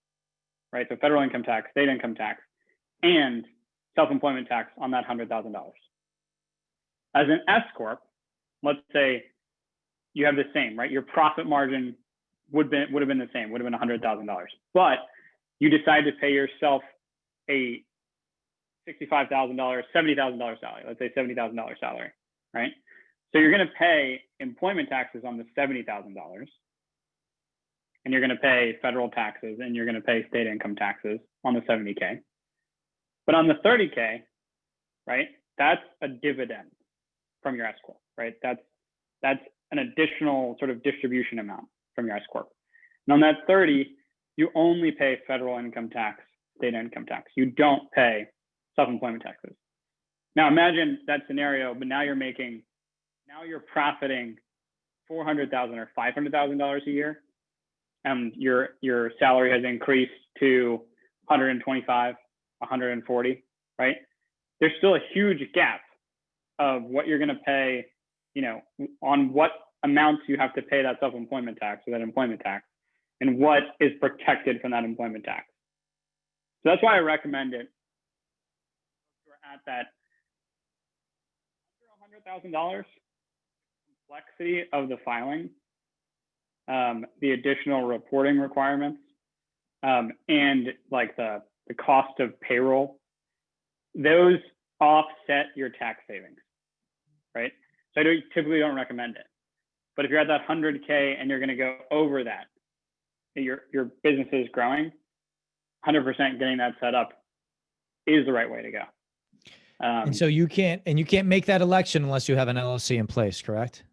right? So federal income tax, state income tax, and self-employment tax on that $100,000. As an S-Corp, let's say you have the same, right? Your profit margin would have been the same, would have been $100,000. But you decide to pay yourself a $65,000, $70,000 salary, let's say $70,000 salary, right? So you're going to pay employment taxes on the $70,000, and you're going to pay federal taxes, and you're going to pay state income taxes on the $70K. But on the $30K, right, that's a dividend from your S-Corp, right? That's an additional sort of distribution amount from your S-Corp. And on that 30, you only pay federal income tax, state income tax. You don't pay self-employment taxes. Now imagine that scenario, but now you're profiting $400,000 or $500,000 a year, and your salary has increased to 125, 140, right? There's still a huge gap of what you're going to pay, on what amounts you have to pay that self-employment tax or that employment tax, and what is protected from that employment tax. So that's why I recommend it. We're at that under $100,000 complexity of the filing, the additional reporting requirements, and like the cost of payroll, those offset your tax savings, right? So I typically don't recommend it. But if you're at that 100K and you're going to go over that, your business is growing, 100% getting that set up is the right way to go. And so you can't make that election unless you have an LLC in place, correct?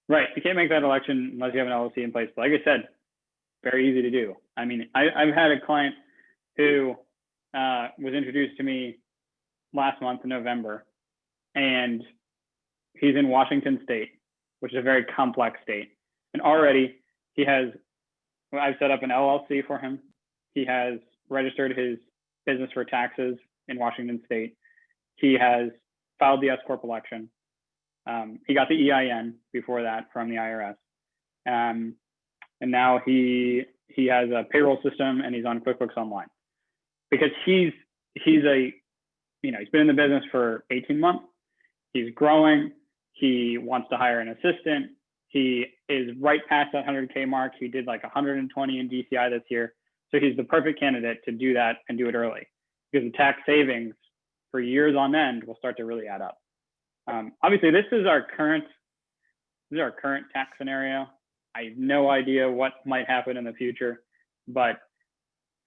Right. You can't make that election unless you have an LLC in place. But like I said, very easy to do. I mean, I've had a client who was introduced to me last month in November, and he's in Washington State, which is a very complex state. And already I've set up an LLC for him. He has registered his business for taxes in Washington State. He has filed the S-Corp election. He got the EIN before that from the IRS. And now he has a payroll system and he's on QuickBooks Online because he's been in the business for 18 months. He's growing. He wants to hire an assistant. He is right past that 100K mark. He did like 120 in DCI this year. So he's the perfect candidate to do that and do it early because the tax savings for years on end will start to really add up. Obviously, this is our current tax scenario. I have no idea what might happen in the future, but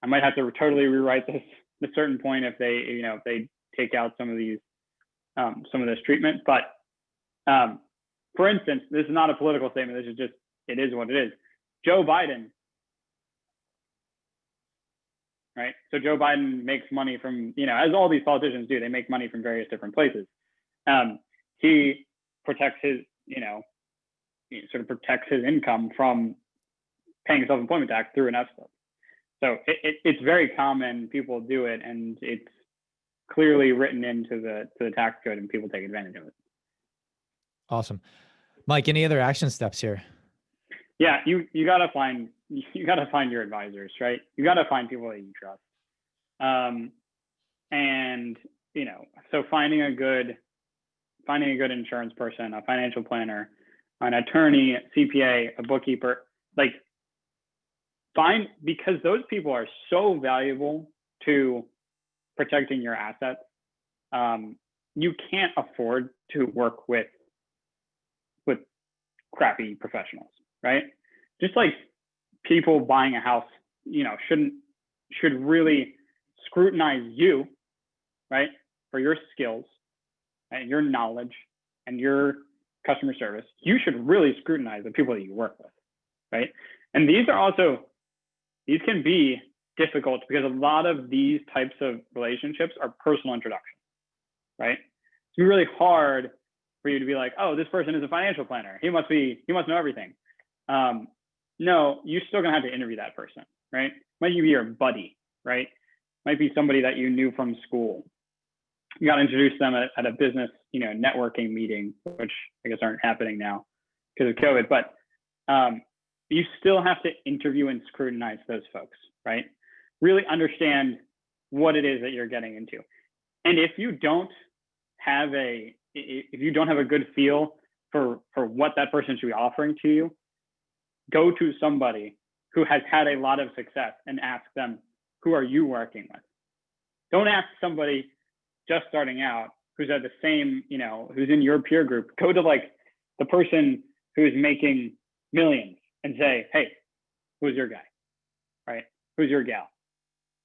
I might have to totally rewrite this at a certain point if they take out some of this treatment. But for instance, this is not a political statement. This is just, it is what it is. Joe Biden, right? So Joe Biden makes money from, as all these politicians do, they make money from various different places. He protects his, sort of protects his income from paying self-employment tax through an S-Corp. So it's very common. People do it, and it's clearly written into the tax code, and people take advantage of it. Awesome. Mike, any other action steps here? Yeah, you gotta find your advisors, right? You gotta find people that you trust. And so finding a good insurance person, a financial planner, an attorney, CPA, a bookkeeper, because those people are so valuable to protecting your assets. You can't afford to work with crappy professionals, right? Just like people buying a house, should really scrutinize you, right, for your skills and your knowledge and your customer service. You should really scrutinize the people that you work with, right? And these can be difficult because a lot of these types of relationships are personal introductions, right? It's really hard for you to be like, oh, this person is a financial planner. He must know everything. No, you're still gonna have to interview that person, right? Might be your buddy, right? Might be somebody that you knew from school. You got to introduce them at a business, networking meeting, which I guess aren't happening now because of COVID. But you still have to interview and scrutinize those folks, right? Really understand what it is that you're getting into. And if you don't have a good feel for what that person should be offering to you, go to somebody who has had a lot of success and ask them, who are you working with? Don't ask somebody just starting out who's at the same, who's in your peer group. Go to the person who's making millions and say, hey, who's your guy, right? Who's your gal?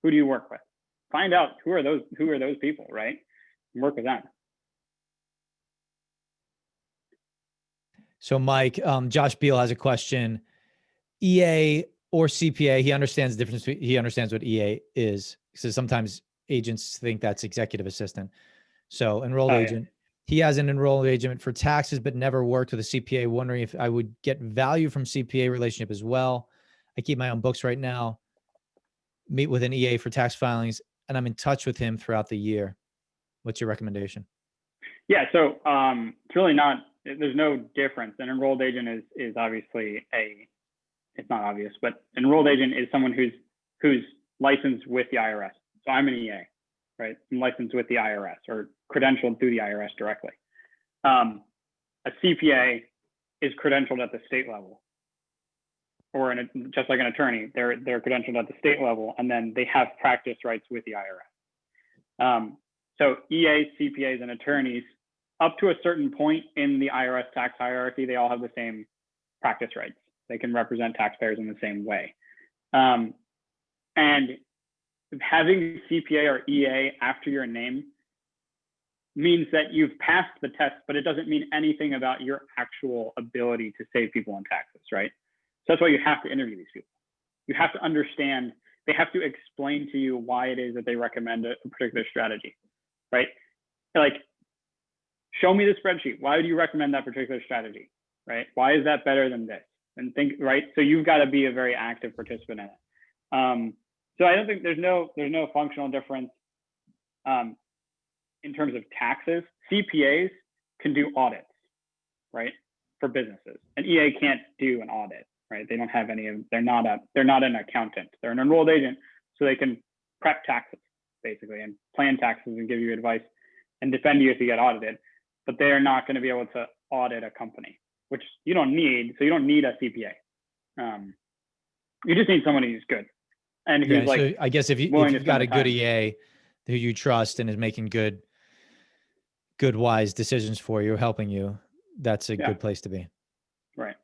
Who do you work with? Find out who are those people, right? And work with them. So Mike, Josh Beal has a question. EA or CPA, he understands the difference. He understands what EA is. So sometimes agents think that's executive assistant. So enrolled agent. Yeah. He has an enrolled agent for taxes, but never worked with a CPA, wondering if I would get value from CPA relationship as well. I keep my own books right now, meet with an EA for tax filings, and I'm in touch with him throughout the year. What's your recommendation? Yeah, so it's really not. There's no difference. An enrolled agent is obviously it's not obvious, but an enrolled agent is someone who's licensed with the IRS. So I'm an EA, right? I'm licensed with the IRS or credentialed through the IRS directly. A CPA is credentialed at the state level, or just like an attorney, they're credentialed at the state level, and then they have practice rights with the IRS. So EAs, CPAs, and attorneys, up to a certain point in the IRS tax hierarchy, they all have the same practice rights. They can represent taxpayers in the same way. And having CPA or EA after your name means that you've passed the test, but it doesn't mean anything about your actual ability to save people on taxes, right? So that's why you have to interview these people. You have to understand, they have to explain to you why it is that they recommend a particular strategy, right? Like, show me the spreadsheet. Why would you recommend that particular strategy, right? Why is that better than this? And think, right? So you've got to be a very active participant in it. So I don't think there's no functional difference in terms of taxes. CPAs can do audits, right, for businesses, and EA can't do an audit, right? They don't have any of. They're not an accountant. They're an enrolled agent, so they can prep taxes basically and plan taxes and give you advice and defend you if you get audited. But they are not going to be able to audit a company, which you don't need. So you don't need a CPA. You just need someone who's good and who's so I guess if you've got a good EA who you trust and is making good, wise decisions for you, helping you, that's a good place to be. Right.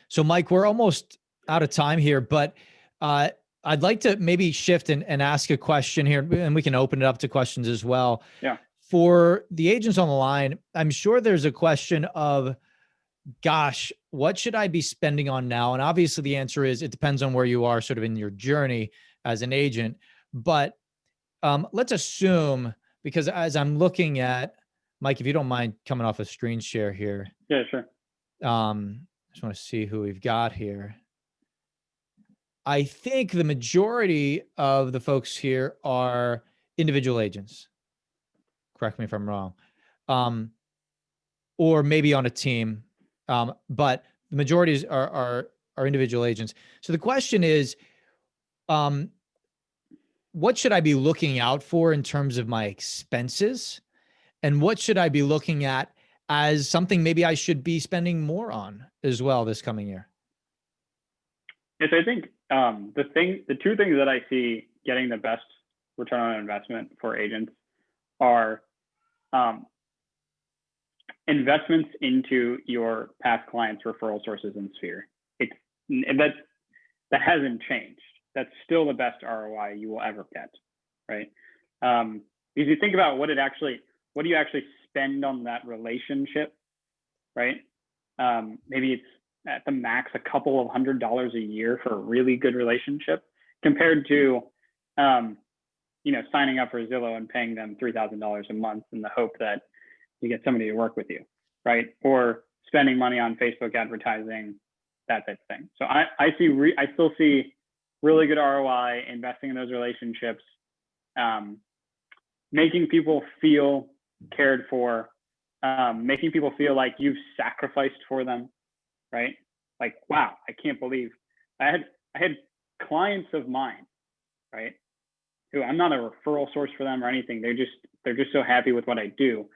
So Mike, we're almost out of time here, but I'd like to maybe shift and ask a question here, and we can open it up to questions as well. Yeah. For the agents on the line, I'm sure there's a question of, gosh, what should I be spending on now? And obviously the answer is it depends on where you are sort of in your journey as an agent. But let's assume, because as I'm looking at, Mike, if you don't mind coming off a screen share here. Yeah, sure. I just want to see who we've got here. I think the majority of the folks here are individual agents. Correct me if I'm wrong. Or maybe on a team. But the majority are individual agents. So the question is, what should I be looking out for in terms of my expenses? And what should I be looking at as something maybe I should be spending more on as well this coming year? Yes, I think the two things that I see getting the best return on investment for agents are investments into your past clients' referral sources and sphere. That hasn't changed. That's still the best ROI you will ever get, right? If you think about what do you actually spend on that relationship, right? Maybe it's at the max a couple of $100s a year for a really good relationship, compared to signing up for Zillow and paying them $3,000 a month in the hope that you get somebody to work with you, right? Or spending money on Facebook advertising, that type of thing. So I still see really good ROI investing in those relationships, making people feel cared for, making people feel like you've sacrificed for them, right? Like, wow, I can't believe I had clients of mine, right? Who I'm not a referral source for them or anything. They're just so happy with what I do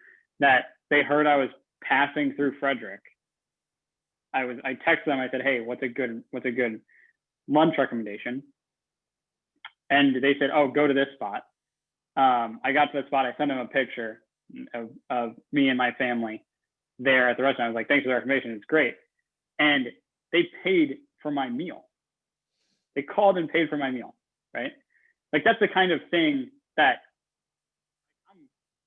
that they heard I was passing through Frederick. I texted them. I said, "Hey, what's a good lunch recommendation?" And they said, "Oh, go to this spot." I got to the spot. I sent them a picture of me and my family there at the restaurant. I was like, "Thanks for the recommendation. It's great." And they paid for my meal. They called and paid for my meal, right? Like, that's the kind of thing that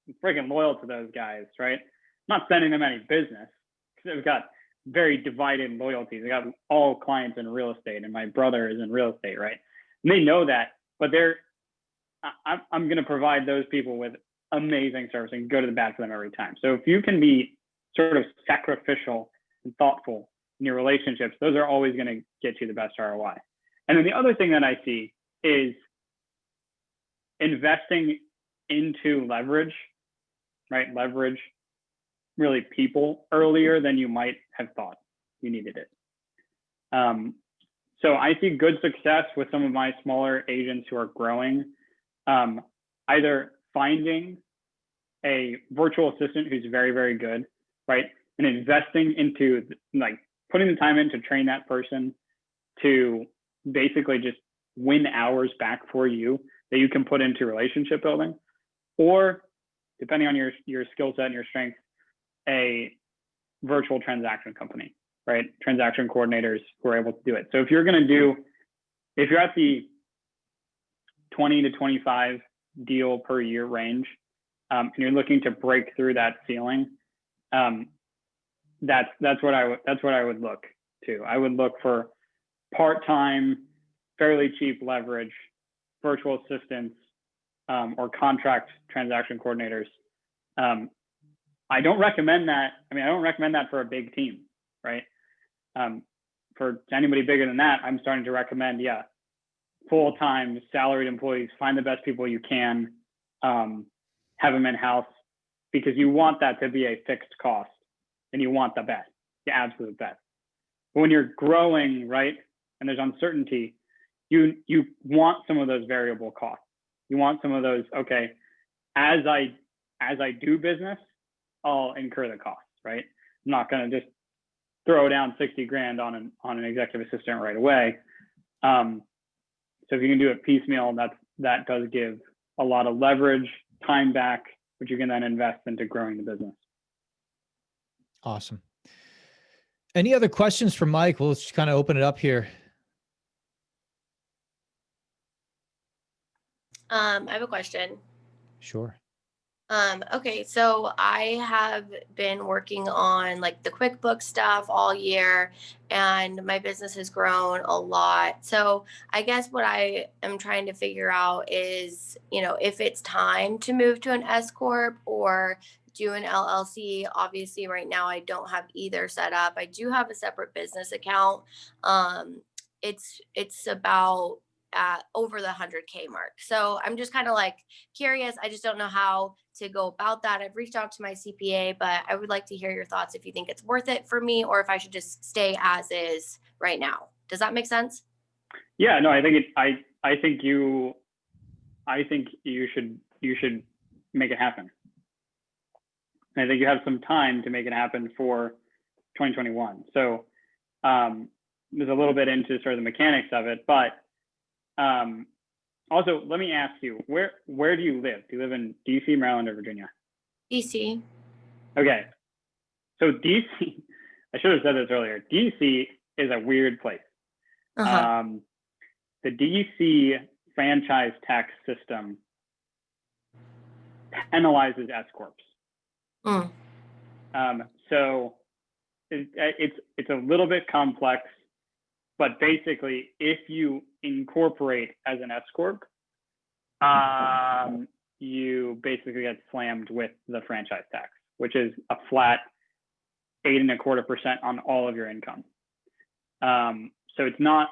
I'm freaking loyal to those guys, right? I'm not sending them any business because they've got very divided loyalties. They got all clients in real estate, and my brother is in real estate, right? And they know that, but I'm going to provide those people with amazing service and go to the bat for them every time. So if you can be sort of sacrificial and thoughtful in your relationships, those are always going to get you the best ROI. And then the other thing that I see is investing into leverage right? Leverage really people earlier than you might have thought you needed it. So I see good success with some of my smaller agents who are growing, either finding a virtual assistant who's very, very good, right? And investing into, like, putting the time in to train that person to basically just win hours back for you that you can put into relationship building, or depending on your skill set and your strength, a virtual transaction company, right? Transaction coordinators who are able to do it. So if you're at the 20 to 25 deal per year range, and you're looking to break through that ceiling, that's what I would look to. I would look for part-time, fairly cheap leverage, virtual assistants, or contract transaction coordinators. I don't recommend that. I don't recommend that for a big team, right? For anybody bigger than that, I'm starting to recommend, full-time salaried employees. Find the best people you can, have them in-house, because you want that to be a fixed cost, and you want the best, the absolute best. But when you're growing, right, and there's uncertainty, you want some of those variable costs. You want some of those, okay, as I do business, I'll incur the costs, right? I'm not going to just throw down 60 grand on an executive assistant right away. So if you can do it piecemeal, that does give a lot of leverage, time back, which you can then invest into growing the business. Awesome. Any other questions for Mike? We'll just kind of open it up here. I have a question. Sure. Okay, so I have been working on like the QuickBooks stuff all year, and my business has grown a lot. So I guess what I am trying to figure out is, if it's time to move to an S-Corp or do an LLC. Obviously, right now I don't have either set up. I do have a separate business account. It's about over the 100K mark. So I'm just kind of like curious. I just don't know how to go about that. I've reached out to my CPA, but I would like to hear your thoughts if you think it's worth it for me, or if I should just stay as is right now. Does that make sense? Yeah, no, I think you should make it happen. And I think you have some time to make it happen for 2021. So there's a little bit into sort of the mechanics of it, but also let me ask you, where do you live? Do you live in DC, Maryland, or Virginia? DC. Okay. So DC, I should have said this earlier. DC is a weird place. Uh-huh. The DC franchise tax system penalizes S-Corps. So it's a little bit complex, but basically, if you incorporate as an S-Corp, you basically get slammed with the franchise tax, which is a flat 8.25% on all of your income. So it's not,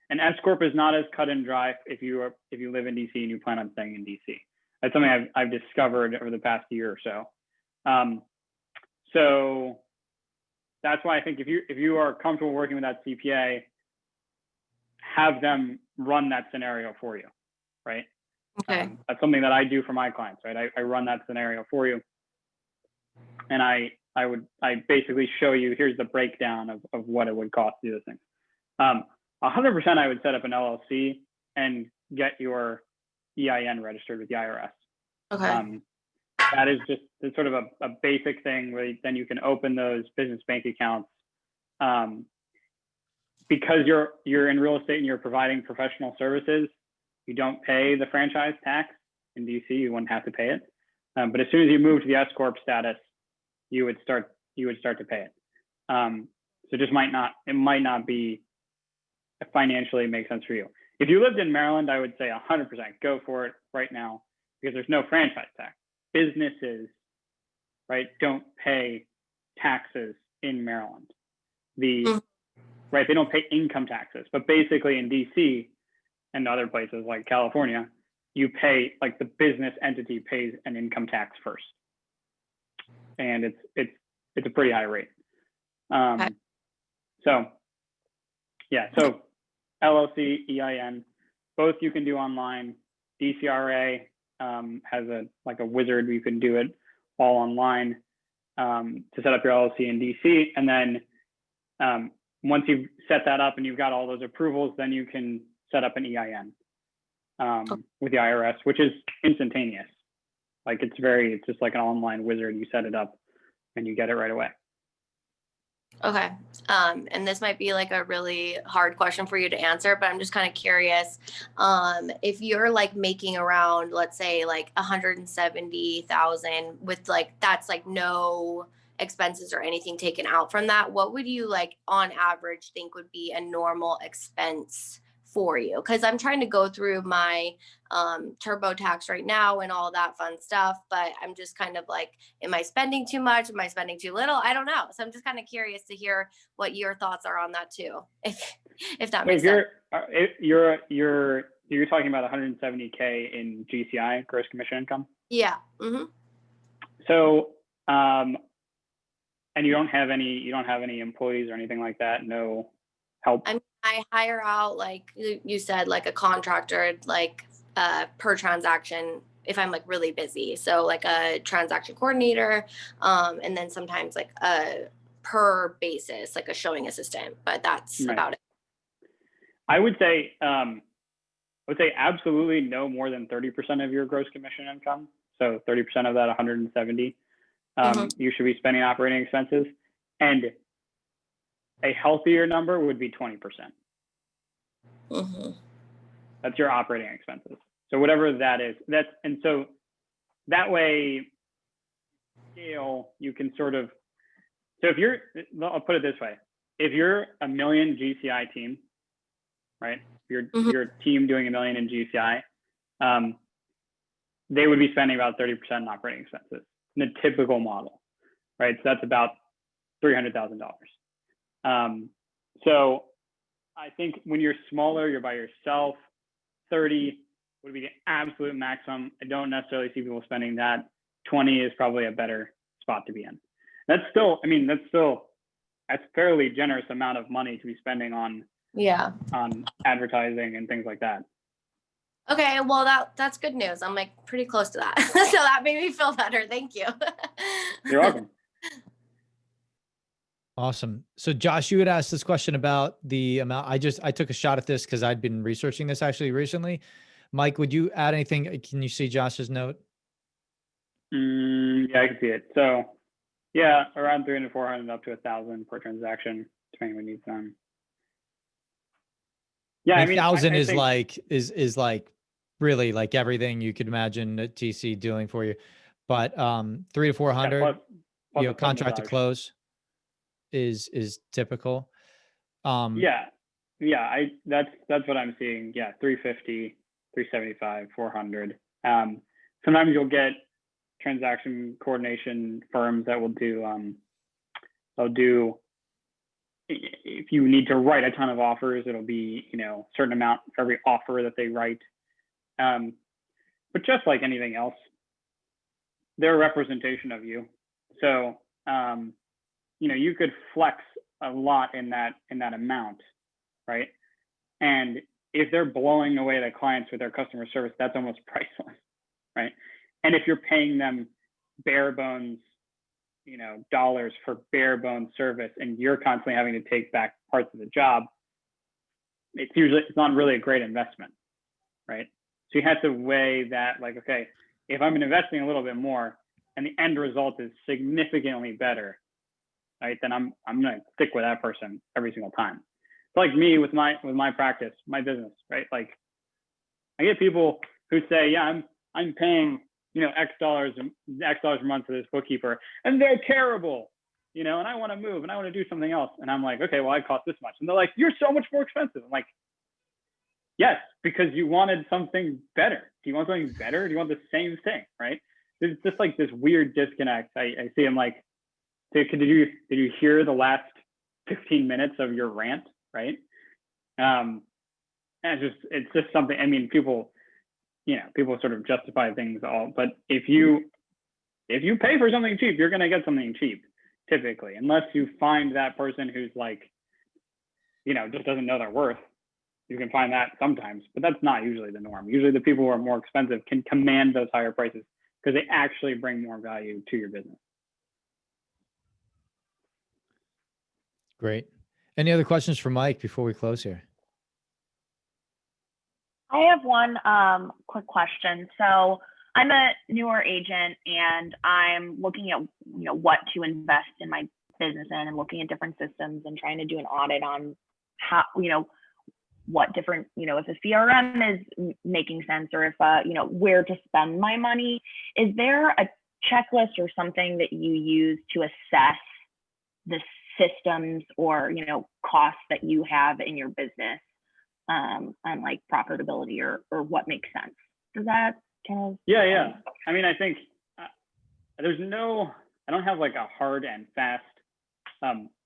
an S-Corp is not as cut and dry if you live in DC and you plan on staying in DC. That's something I've discovered over the past year or so. So that's why I think if you are comfortable working with that CPA, have them run that scenario for you, right? Okay. That's something that I do for my clients, right? I run that scenario for you, and I basically show you, here's the breakdown of what it would cost to do this thing. 100% I would set up an LLC and get your EIN registered with the IRS. Okay. That is just sort of a basic thing where then you can open those business bank accounts. Because you're in real estate and you're providing professional services, you don't pay the franchise tax in DC. You wouldn't have to pay it. But as soon as you move to the S-Corp status, you would start to pay it. So it might not be financially make sense for you. If you lived in Maryland, I would say 100% go for it right now, because there's no franchise tax. Businesses, right, don't pay taxes in Maryland. Right, they don't pay income taxes, but basically in DC and other places like California, you pay, like, the business entity pays an income tax first. and it's a pretty high rate. Okay. So yeah, so LLC, EIN, both you can do online. DCRA has a wizard where you can do it all online to set up your LLC in DC, and then once you've set that up and you've got all those approvals, then you can set up an EIN with the IRS, which is instantaneous. Like it's just like an online wizard. You set it up and you get it right away. Okay. And this might be like a really hard question for you to answer, but I'm just kind of curious. If you're like making around, let's say like 170,000 with like, that's like no expenses or anything taken out from that, what would you like on average think would be a normal expense for you? Because I'm trying to go through my TurboTax right now and all that fun stuff, but I'm just kind of like, am I spending too much? Am I spending too little? I don't know. So I'm just kind of curious to hear what your thoughts are on that too, if that makes sense. You're talking about 170K in GCI, gross commission income? Yeah. Mm-hmm. So and you don't have any employees or anything like that? No help? I hire out, like you said, like a contractor, like per transaction if I'm like really busy. So like a transaction coordinator, and then sometimes like a per basis, like a showing assistant, but that's Right. about it. I would say absolutely no more than 30% of your gross commission income. So 30% of that 170, you should be spending operating expenses, and a healthier number would be 20%. That's your operating expenses. So whatever that is, and so that way, scale, you can sort of, so if I'll put it this way, if you're a $1 million GCI team, right? Your team doing $1 million in GCI, they would be spending about 30% in operating expenses in a typical model, right? So that's about $300,000. So I think when you're smaller, you're by yourself, 30 would be the absolute maximum. I don't necessarily see people spending that. 20 is probably a better spot to be in. That's fairly generous amount of money to be spending on advertising and things like that. Okay, well that's good news. I'm like pretty close to that. So that made me feel better. Thank you. You're welcome. Awesome. So Josh, you had asked this question about the amount. I took a shot at this because I'd been researching this actually recently. Mike, would you add anything? Can you see Josh's note? Yeah, I can see it. So yeah, around 300 to 400 up to 1,000 per transaction, depending when you've done. Yeah, I mean, 1,000 is like really like everything you could imagine a TC doing for you, but 300 to 400, plus contract to close is typical. That's what I'm seeing. Yeah, 350, 375, 400. Sometimes you'll get transaction coordination firms that will do if you need to write a ton of offers, it'll be, a certain amount for every offer that they write. But just like anything else, they're a representation of you. So, you could flex a lot in that amount, right? And if they're blowing away their clients with their customer service, that's almost priceless, right? And if you're paying them bare bones, dollars for bare bones service, and you're constantly having to take back parts of the job, it's not really a great investment, right? So you have to weigh that, like, okay, if I'm investing a little bit more and the end result is significantly better, right, then I'm gonna stick with that person every single time. It's like me with my practice, my business, right? Like, I get people who say, yeah, I'm paying X dollars a month for this bookkeeper, and they're terrible, and I want to move and I want to do something else. And I'm like, okay, well, I cost this much. And they're like, you're so much more expensive. I'm like, yes, because you wanted something better. Do you want something better? Do you want the same thing, right? There's just like this weird disconnect. I see him like, did you hear the last 15 minutes of your rant, right? And it's just something, I mean, people sort of justify things all, but if you if you pay for something cheap, you're going to get something cheap typically, unless you find that person who's like, just doesn't know their worth. You can find that sometimes, but that's not usually the norm. Usually the people who are more expensive can command those higher prices because they actually bring more value to your business. Great. Any other questions for Mike before we close here? I have one quick question. So I'm a newer agent and I'm looking at what to invest in my business in, and looking at different systems and trying to do an audit on how what different if a CRM is making sense, or if where to spend my money. Is there a checklist or something that you use to assess the systems or costs that you have in your business on like profitability or what makes sense? Does that kind of yeah I mean, I think I don't have like a hard and fast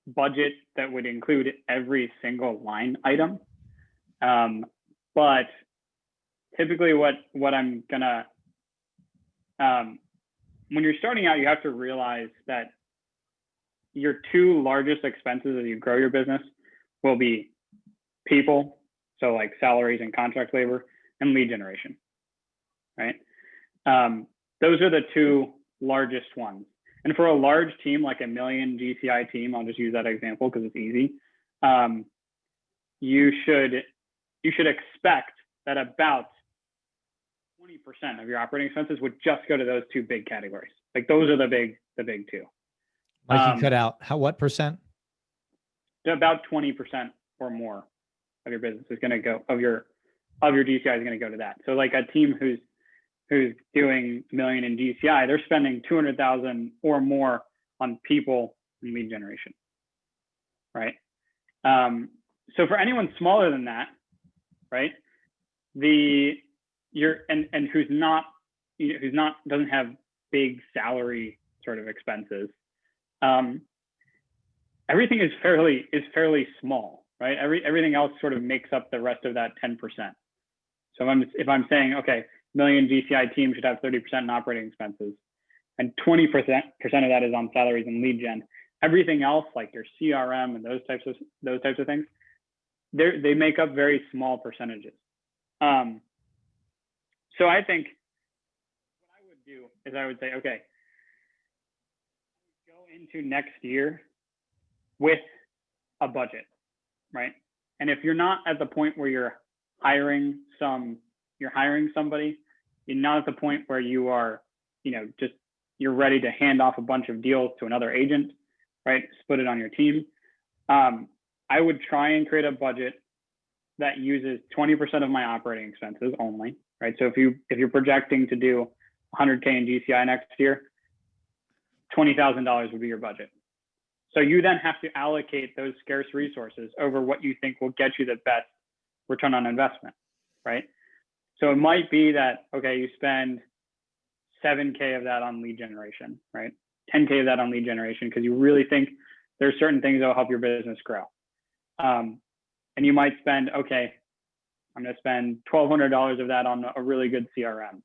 budget that would include every single line item, but typically what I'm gonna when you're starting out, you have to realize that your two largest expenses as you grow your business will be people, so like salaries and contract labor, and lead generation, right? Those are the two largest ones. And for a large team, like a $1 million GCI team, I'll just use that example because it's easy. You should expect that about 20% of your operating expenses would just go to those two big categories. Like those are the big two. Mike, you cut out. What percent? About 20% or more of your business is going to go of your GCI is going to go to that. So like a team who's doing $1 million in GCI, they're spending $200,000 or more on people and lead generation, right? So for anyone smaller than that, right, who's not doesn't have big salary sort of expenses, everything is fairly small, right? Everything else sort of makes up the rest of that 10%. So if I'm saying, okay, $1 million GCI team should have 30% in operating expenses, and 20% of that is on salaries and lead gen. Everything else, like your CRM and those types of things, they make up very small percentages. So I think what I would do is I would say, okay, go into next year with a budget, right? And if you're not at the point where you're hiring somebody, you're not at the point where you are, you're ready to hand off a bunch of deals to another agent, right? Split it on your team. I would try and create a budget that uses 20% of my operating expenses only, right? So if you're projecting to do 100K in GCI next year, $20,000 would be your budget. So you then have to allocate those scarce resources over what you think will get you the best return on investment, right? So it might be that, okay, you spend 7K of that on lead generation, right? 10K of that on lead generation, because you really think there's certain things that will help your business grow. And you might spend, okay, I'm going to spend $1,200 of that on a really good CRM.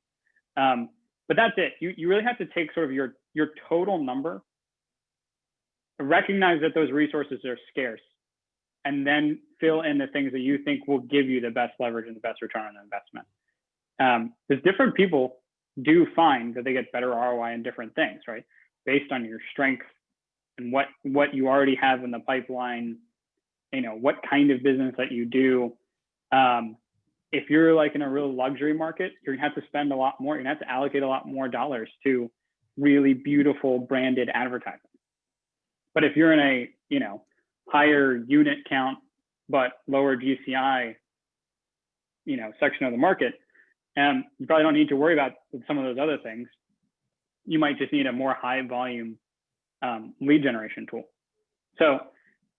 But that's it. You really have to take sort of your total number, recognize that those resources are scarce, and then fill in the things that you think will give you the best leverage and the best return on investment. Because different people do find that they get better ROI in different things, right? Based on your strength and what you already have in the pipeline, what kind of business that you do. If you're like in a real luxury market, you're gonna have to spend a lot more. You're gonna have to allocate a lot more dollars to really beautiful branded advertising. But if you're in a higher unit count but lower GCI section of the market, you probably don't need to worry about some of those other things. You might just need a more high volume lead generation tool. So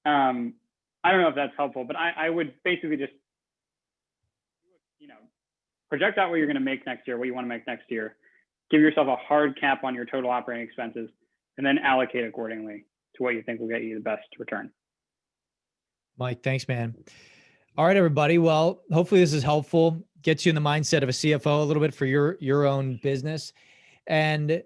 I don't know if that's helpful, but I would basically just project out what you're going to make next year, what you want to make next year, give yourself a hard cap on your total operating expenses, and then allocate accordingly to what you think will get you the best return. Mike, thanks, man. All right, everybody. Well, hopefully this is helpful. Gets you in the mindset of a CFO a little bit for your own business. And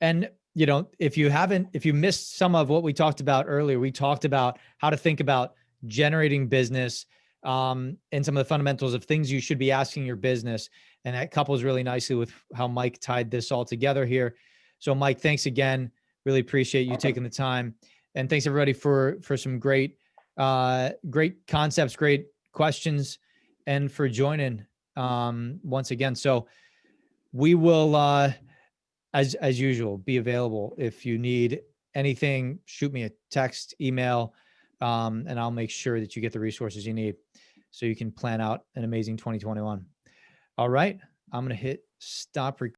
And, you know, if you missed some of what we talked about earlier, we talked about how to think about generating business, and some of the fundamentals of things you should be asking your business. And that couples really nicely with how Mike tied this all together here. So Mike, thanks again. Really appreciate you taking the time. And thanks everybody for some great concepts, great questions, and for joining once again. So we will, as usual, be available. If you need anything, shoot me a text, email, and I'll make sure that you get the resources you need so you can plan out an amazing 2021. All right. I'm going to hit stop recording.